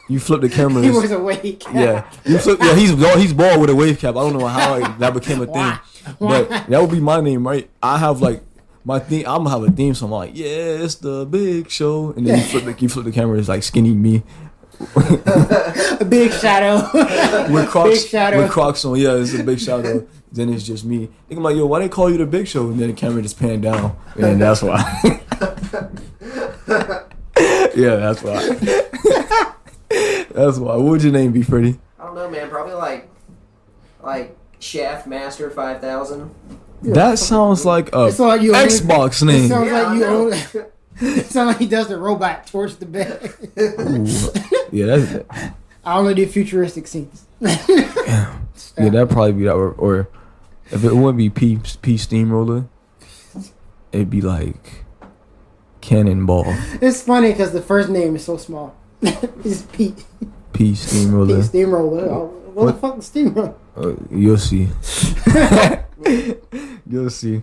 You flip the cameras. He was awake. Yeah, you flip. Yeah, he's bald with a wave cap. I don't know how that became a thing, but that would be my name, right? I have like my theme. I'm gonna have a theme song. I'm like, yeah, it's the big show, and then you flip the camera. It's like skinny me A big shadow. with Crocs. Big shadow. With Crocs on. Yeah, it's a big shadow. Then it's just me. Think I'm like, yo, why they call you the Big Show? And then the camera just panned down, and that's why. Yeah, that's why. That's why. What would your name be, Freddie? I don't know, man. Probably like Shaft Master 5000. That sounds like a It's like you Xbox It name. sounds Yeah, like you I know. own. It sounds like he does the robot towards the bed. Ooh. Yeah, I only do futuristic scenes. Yeah, that'd probably be that. Or if it wouldn't be P Steamroller, it'd be like Cannonball. It's funny because the first name is so small. It's Pete. P Steamroller. Pete Steamroller. Oh, what the fuck is Steamroller? You'll see. You'll see.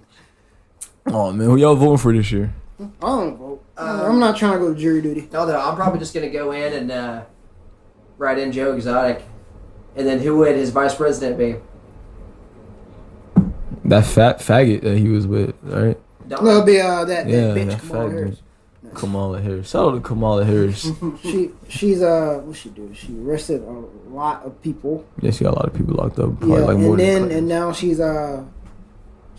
Oh man, who y'all voting for this year? I don't vote. I'm not trying to go to jury duty. No, I'm probably just gonna go in and write in Joe Exotic, and then who would his vice president be? That fat faggot that he was with, right? It'll be that bitch that Kamala Harris. Kamala Harris. Shout out to Kamala Harris. She's what she do? She arrested a lot of people. Yeah, she got a lot of people locked up. Probably like more and now she's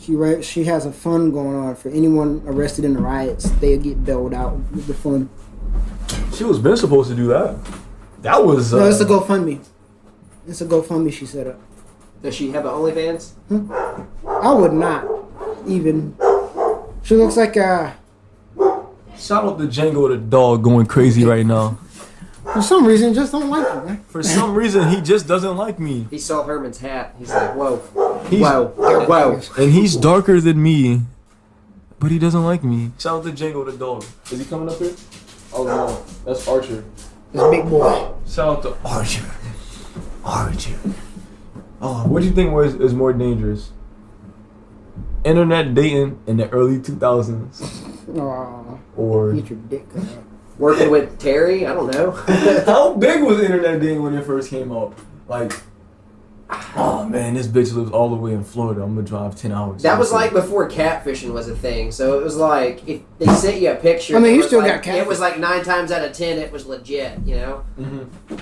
she has a fund going on for anyone arrested in the riots. They'll get bailed out with the fund. She was been supposed to do that. That was no, it's a GoFundMe. It's a GoFundMe she set up. Does she have an OnlyFans? I would not even. She looks like Shout out to Django the dog going crazy right now. For some reason, just don't like her, man. For some reason, he just doesn't like me. He saw Herman's hat. He's like, whoa, whoa. And he's darker than me, but he doesn't like me. Shout out to Django the dog. Is he coming up here? Oh no, that's Archer. This big boy. Shout out to Archer. Archer. Oh, what do you think is more dangerous? Internet dating in the early 2000s, or get your dick cut out. Working with Terry? I don't know. how big was internet dating when it first came out? Like, oh man, this bitch lives all the way in Florida. I'm gonna drive 10 hours. That was like before catfishing was a thing. So it was like if they sent you a picture. I mean, you it was still like, got catfish. It was like 9 times out of 10, it was legit. You know. Mm-hmm.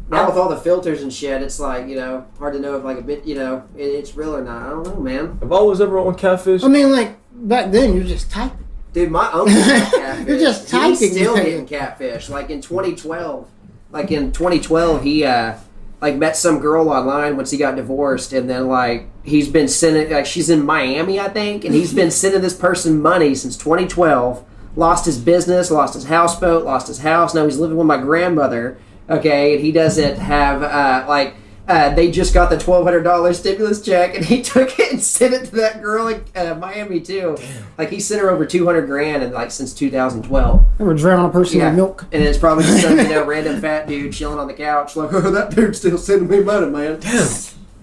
Now with all the filters and shit, it's like hard to know if like a bit it's real or not. I don't know, man. If I was ever on Catfish, I mean, like back then, you're just typing. Dude, my uncle got catfish. You're just typing. He's still getting catfish. Like in 2012, he met some girl online once he got divorced, and then like he's been sending she's in Miami, I think, and he's been sending this person money since 2012. Lost his business, lost his houseboat, lost his house. Now he's living with my grandmother. Okay, and he doesn't have they just got the $1,200 stimulus check, and he took it and sent it to that girl in Miami too. Damn. Like he sent her over $200,000 and like since 2012. They were drowning a person in milk, and it's probably just some random fat dude chilling on the couch like, oh, that dude's still sending me money, man. Damn,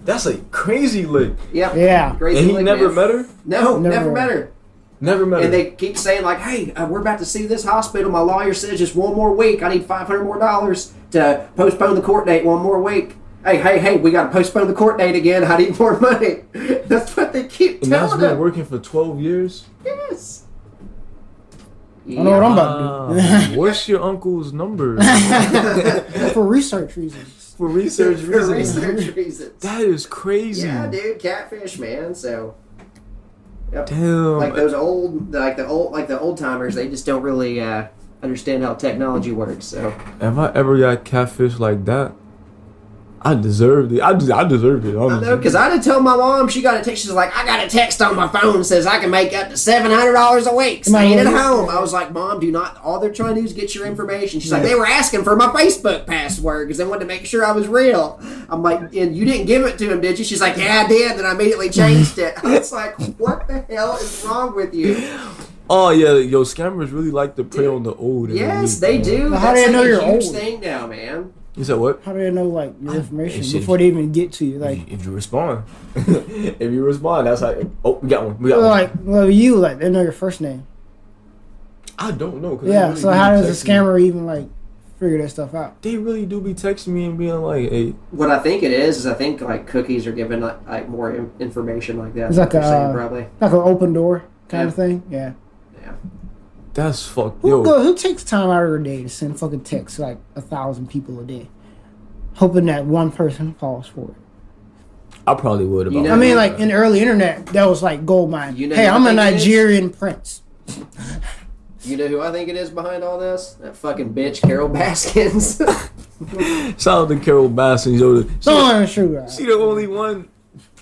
that's a crazy lick. Yep. Yeah. Crazy and he lick, never man. met her. No, never met her. Never met her. And they keep saying like, hey, we're about to see this hospital. My lawyer says just one more week. I need $500 more to postpone the court date one more week. Hey, we got to postpone the court date again. I need more money. That's what they keep and telling that's them. been working for 12 years? Yes. I know what I'm about to do. What's your uncle's number? For research reasons. For research reasons. research reasons. That is crazy. Yeah, dude, catfish, man. So, yep. Damn. Like the old timers, they just don't really understand how technology works. So, if I ever got catfish like that, I deserved it. I deserved it. I know, because I did tell my mom, she got a text. She's like, I got a text on my phone that says I can make up to $700 a week staying at home. I was like, Mom, do not. All they're trying to do is get your information. She's like, they were asking for my Facebook password because they wanted to make sure I was real. I'm like, and you didn't give it to him, did you? She's like, yeah, I did. Then I immediately changed it. I was like, what the hell is wrong with you? Oh yeah, scammers really like to prey on the old. Yes, they do. Well, how do they know you're a huge old? thing now, man. You said what? How do they know like your information before they even get to you? Like if you respond, that's how. Oh, we got one. You they know your first name. I don't know. Yeah. So how does a scammer even like figure that stuff out? They really do be texting me and being like, "Hey." What I think it is I think like cookies are giving like more information like that. It's like probably like an open door kind of thing. Yeah. Yeah. That's fucked. Who takes time out of their day to send fucking texts like 1,000 people a day, hoping that one person falls for it? I probably would. I mean, like in the early internet, that was like gold mine. Hey, I'm a Nigerian prince. You know who I think it is behind all this? That fucking bitch, Carol Baskins. Shout out to Carol Baskins, yo. She the only one.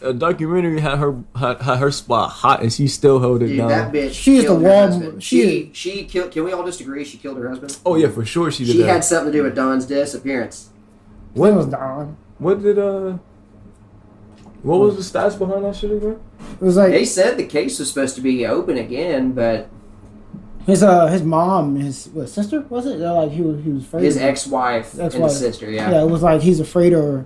A documentary had her spot hot, and she still held it down. That bitch. She's the one. She killed. Can we all just agree she killed her husband? Oh yeah, for sure she did. She had something to do with Don's disappearance. When was Don? What did what was the stats behind that shit again? It was like They said the case was supposed to be open again, but his mom, his sister was it? Like he was afraid. his of her. ex-wife and his sister, Yeah, it was like he's afraid of her.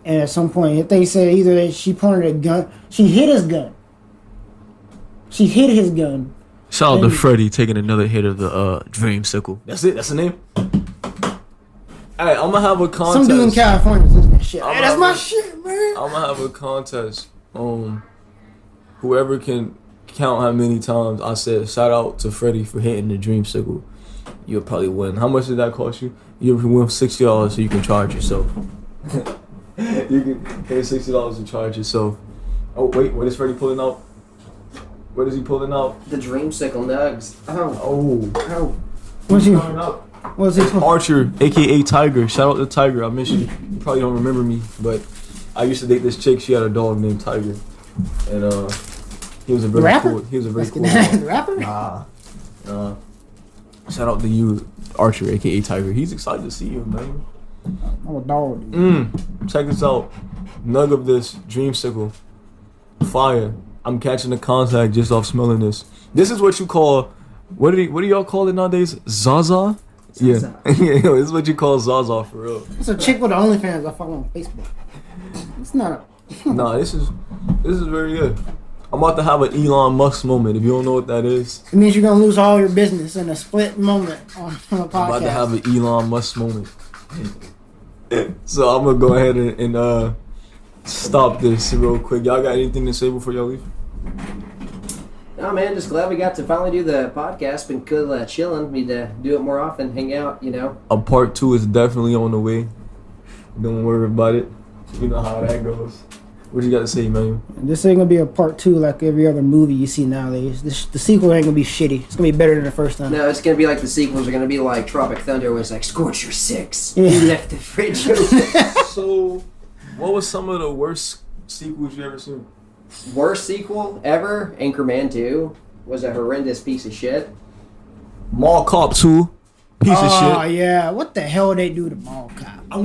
And at some point, they said either that she pointed a gun, she hit his gun. She hit his gun. Shout out to Freddie taking another hit of the dreamsicle. That's it. That's the name. Hey, I'm gonna have a contest. Some dude in California is listening to shit. Hey, that's my shit, man. I'm gonna have a contest. Whoever can count how many times I said shout out to Freddie for hitting the dreamsicle, you'll probably win. How much did that cost you? You win $60 so you can charge yourself. You can pay $60 to charge yourself. Oh wait, what is Freddie pulling out? What is he pulling out? the dreamsicle nugs. Oh. What's he? Coming up. What's he? Archer, aka Tiger. Shout out to Tiger. I miss you. You probably don't remember me, but I used to date this chick. She had a dog named Tiger, and he was a very Rapper? cool. He was a very cool. The rapper? Nah. Shout out to you, Archer, aka Tiger. He's excited to see you, man. I'm a dog. Dude. Check this out. Nug of this dreamsicle. Fire. I'm catching the contact just off smelling this. This is what you call. What do y'all call it nowadays? Zaza? Yeah. Yeah, this is what you call Zaza for real. It's a chick with the OnlyFans I follow on Facebook. It's not a. Nah, this is very good. I'm about to have an Elon Musk moment. If you don't know what that is, It means you're gonna lose all your business in a split moment on a podcast. I'm about to have an Elon Musk moment. So I'm gonna go ahead and stop this real quick. Y'all got anything to say before y'all leave? Oh man, just glad we got to finally do the podcast. Been cool chilling. Need to do it more often, hang out, you know. A part 2 is definitely on the way. Don't worry about it. You know how that goes. What you got to say, man? This ain't gonna be a part 2 like every other movie you see nowadays. The sequel ain't gonna be shitty. It's gonna be better than the first time. No, it's gonna be like the sequels are gonna be like Tropic Thunder, where it's like Scorcher 6. Yeah. You left the fridge open. So, what was some of the worst sequels you ever seen? Worst sequel ever? Anchorman 2 was a horrendous piece of shit. Mall Cop 2. Piece of shit. Oh yeah, what the hell they do to Mall Cop? I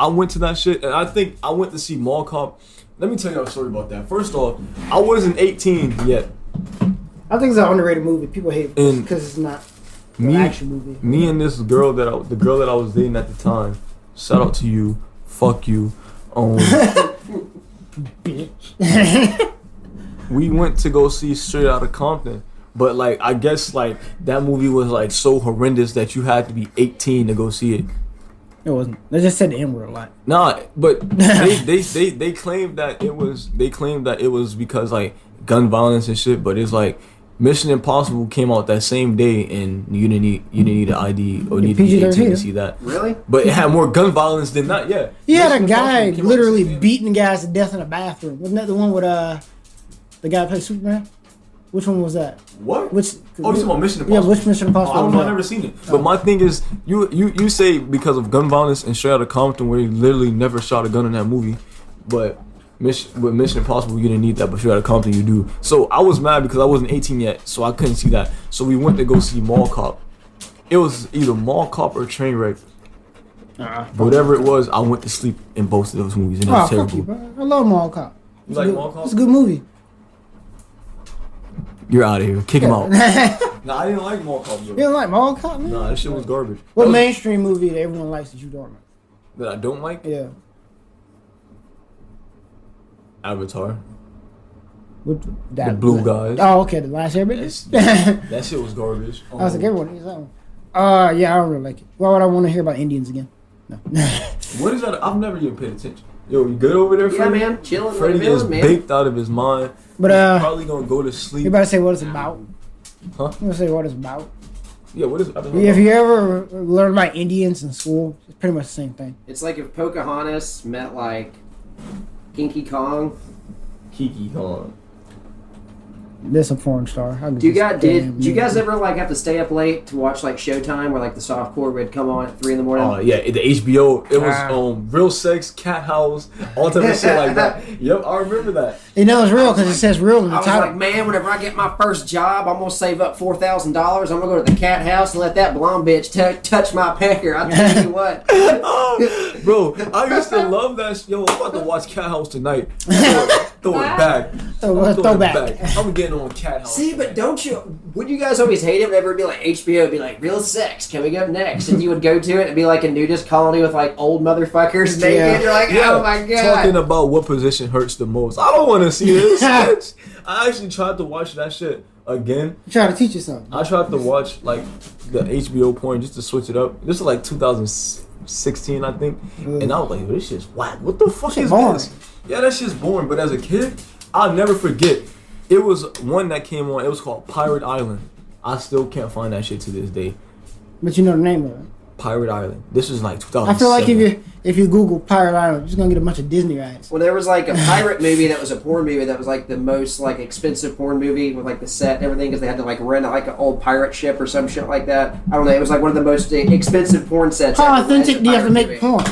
went to that shit, and I think I went to see Mall Cop. Let me tell you a story about that. First off, I wasn't 18 yet. I think it's an underrated movie. People hate it because it's not an action movie. Me and this girl the girl that I was dating at the time. Shout out to you. Fuck you. Bitch. We went to go see Straight Outta Compton, but like I guess like that movie was like so horrendous that you had to be 18 to go see it. It wasn't. They just said the N word a lot. Nah, but they claimed that it was because like gun violence and shit, but it's like Mission Impossible came out that same day and you didn't need an ID or need to be 18 to see that. Really? But it had more gun violence than that, yeah. He had a Mission guy Impossible came out literally the same day. beating guys to death in a bathroom. Wasn't that the one with the guy who played Superman? Which one was that? What? Which? Oh, you talking about Mission Yeah, Impossible? which Mission Oh, Impossible? I don't was know, I've that? never seen it. But my thing is, you say because of gun violence and Straight Outta Compton, where he literally never shot a gun in that movie, but with Mission Impossible, you didn't need that, but Straight Outta Compton, you do. So I was mad because I wasn't 18 yet, so I couldn't see that. So we went to go see Mall Cop. It was either Mall Cop or Trainwreck. Whatever it was, I went to sleep in both of those movies, and it Oh, was fuck terrible. you, bro. I love Mall Cop. You like Mall Cop? It's a good movie. You're out of here. Kick him out. You Nah, I didn't like Mall Cop, though. don't like Mall Cop, man? Nah, that shit was garbage. What That was- mainstream movie that everyone likes that you don't like? that I don't like? Yeah. Avatar. What, The blue guys. Oh, okay. The Last Airbender. That shit was garbage. I was like, everyone needs that one. Yeah, I don't really like it. Why would I want to hear about Indians again? No. What is that? I've never even paid attention. Yo, you good over there, Yeah, Freddie? man. Chilling. Freddie is man. baked out of his mind. But He's probably gonna go to sleep. you better say what it's about. Huh? You better say what it's about. Yeah, what is it? I don't know. If you ever learn about Indians in school, it's pretty much the same thing. It's like if Pocahontas met like Kinky Kong. Kiki Kong. This a porn star. Did you guys ever like have to stay up late to watch like Showtime, where like the softcore would come on at 3 a.m? Oh yeah, the HBO. It was Real Sex, Cat House, all type of shit like that. Yep, I remember that. You know it's real because it says real in the I was title. like, man, whenever I get my first job, I'm gonna save up $4,000. I'm gonna go to the Cat House and let that blonde bitch touch my pecker. I tell you what, bro, I used to love that. Yo, I'm about to watch Cat House tonight. Throw it back. Throw back. I'm getting on Cat House. See, but would you guys always hate it whenever it'd be like HBO would be like, Real Sex coming up next, and you would go to it and be like a nudist colony with like old motherfuckers naked? Yeah. You're like, oh my god. Talking about what position hurts the most. I don't want to see this. I actually tried to watch that shit again. You trying to teach you something. I tried to watch like the HBO porn just to switch it up. This is like 2016, I think. And I was like, this shit's whack. What the fuck is boring. this? Yeah, that shit's boring. But as a kid, I'll never forget. It was one that came on. It was called Pirate Island. I still can't find that shit to this day. But you know the name of it. Pirate Island. This was like 2007. I feel like if you Google Pirate Island, you're just gonna get a bunch of Disney rides. Well, there was like a pirate movie that was a porn movie that was like the most like expensive porn movie with like the set and everything because they had to like rent like an old pirate ship or some shit like that. I don't know. It was like one of the most expensive porn sets. How authentic do you have to make porn?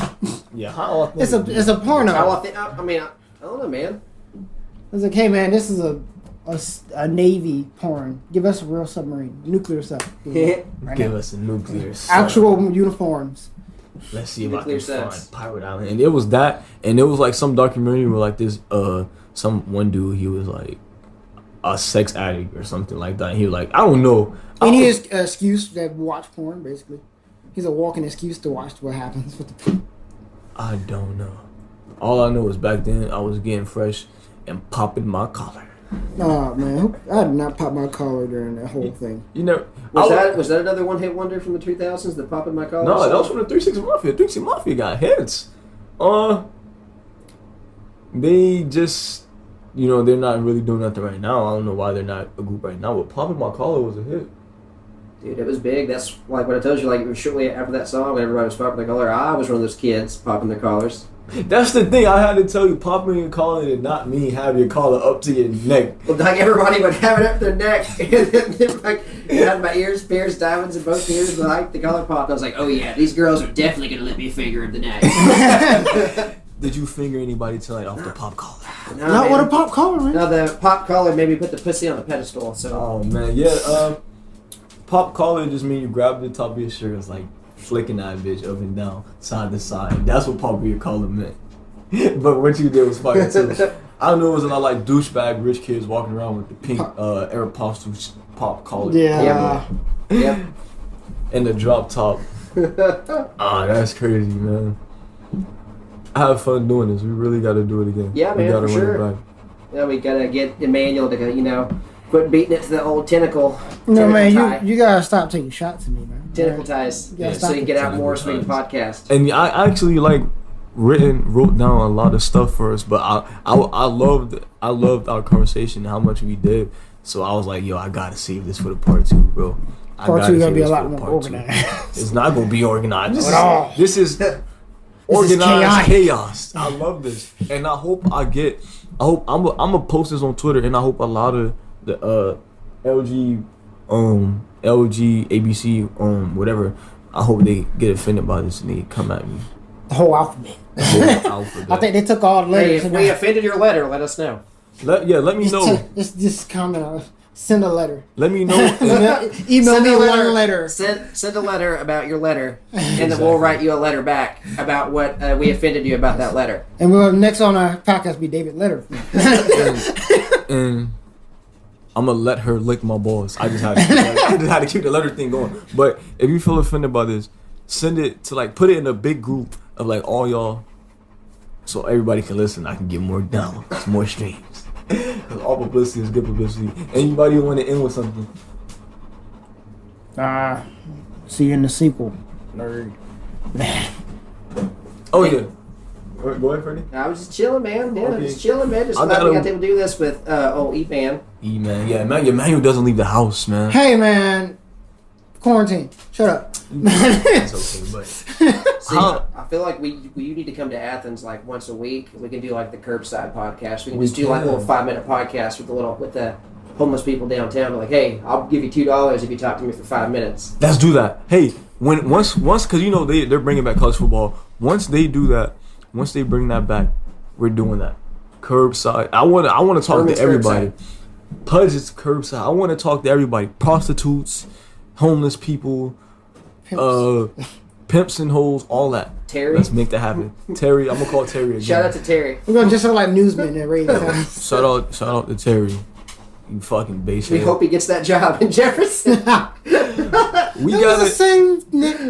Yeah, how authentic? It's a porno. I mean, I don't know, man. It's like, hey man, this is a Navy porn. Give us a real submarine, nuclear stuff. Give us a nuclear sub. Actual uniforms. Let's see if I Nuclear can sets. find Pirate Island. And it was that, and it was like some documentary where like this one dude, he was like a sex addict or something like that. And he was like, I don't know. And he is an excuse to watch porn, basically. He's a walking excuse to watch what happens with the. I don't know. All I know is back then I was getting fresh and popping my collar. Oh man, I did not pop my collar during that whole thing. You know, was that another one hit wonder from the 2000s? The popping my collar. No, that was from the 3-6 Mafia. 3-6 Mafia got hits. They just, they're not really doing nothing right now. I don't know why they're not a group right now. But popping my collar was a hit. Dude, it was big. That's like what I told you. Like shortly after that song, when everybody was popping their collar, I was one of those kids popping their collars. That's the thing. I had to tell you, popping your collar did not mean have your collar up to your neck. Well, like everybody would have it up their neck, and then like I had my ears pierced, diamonds in both ears, and like the collar popped. I was like, oh yeah, these girls are definitely gonna let me finger in the neck. Did you finger anybody tonight off the pop collar? No, Not man. with a pop collar, man. No, the pop collar made me put the pussy on the pedestal. So. Oh man, yeah. Pop collar just mean you grab the top of your shirt, it's like flicking that bitch up and down, side to side. That's what pop your collar meant. But what you did was fire too. I know it was a lot like douchebag rich kids walking around with the pink Aeropostale pop collar. Yeah. Yep. And the drop top. That's crazy, man. I have fun doing this. We really got to do it again. Yeah, we man, gotta for run sure. it back. Yeah, we gotta get Emmanuel to quit beating it to the old tentacle. No, man, tie. you gotta stop taking shots at me, man. Tentacle ties. Yeah, So you can get out more so we can Tentacle podcast. And I actually wrote down a lot of stuff for us, but I loved our conversation, how much we did. So I was like, yo, I gotta save this for the part 2, bro. Part 2 gonna be a lot more organized. It's not gonna be organized. At all. This is organized chaos. I love this, and I hope I'm gonna post this on Twitter, and I hope a lot of the LG ABC whatever. I hope they get offended by this and they come at me. The whole alphabet. I think they took all the Hey, letters. if we offended your letter, let us know. Let me know. Just comment on it. Send a letter. Let me know. Email Send me a one letter. Send a letter about your letter, and then we'll write you a letter back about what we offended you about that letter. And we'll next on our podcast be David Letter. And I'm gonna let her lick my balls. I just had to keep the letter thing going. But if you feel offended by this, send it to put it in a big group of all y'all, so everybody can listen. I can get more downloads, more streams. All publicity is good publicity. Anybody want to end with something? See you in the sequel. Nerd. Oh yeah. Go ahead, Freddie. I was just chilling, man. Yeah, Okay. just chilling, man. Just glad we got to do this with old E-Man. E-Man. Yeah, man. Your manual doesn't leave the house, man. Hey man, quarantine. Shut up. That's okay, but See, I feel like you need to come to Athens once a week. We can do the curbside podcast. We can just do a little 5-minute podcast with the homeless people downtown. Like, hey, I'll give you $2 if you talk to me for 5 minutes. Let's do that. Hey, once because you know they're bringing back college football. Once they do that, once they bring that back, we're doing that. Curbside. I want to talk to everybody. Pudge is curbside. I want to talk to everybody. Prostitutes, homeless people, pimps and hoes, all that. Terry. Let's make that happen. Terry, I'm gonna call Terry again. Shout out to Terry. We're gonna just have like newsmen and radio. Shout out to Terry. You fucking base. We hope he gets that job in Jefferson. We got the same.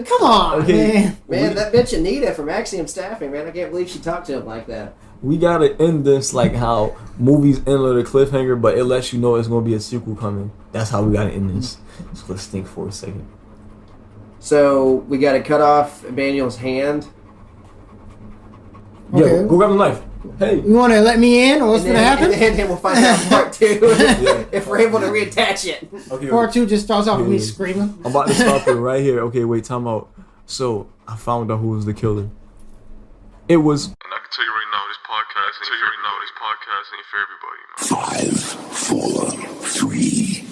Come on, okay. Man, that bitch Anita from Axiom Staffing, man, I can't believe she talked to him like that. We gotta end this like how movies end with a cliffhanger, but it lets you know it's gonna be a sequel coming. That's how we gotta end this. So let's think for a second. So we gotta cut off Emmanuel's hand. Yeah, Okay. go grab the knife. Hey. You want to let me in, or what's And gonna happen? And then we'll find out part 2 if we're able to reattach it. Okay. Part 2 just starts off with me Yeah. screaming. I'm about to stop it right here. Okay, wait, time out. So I found out who was the killer. It was. And I can tell you right now, this podcast ain't for everybody. 5, 4, 3,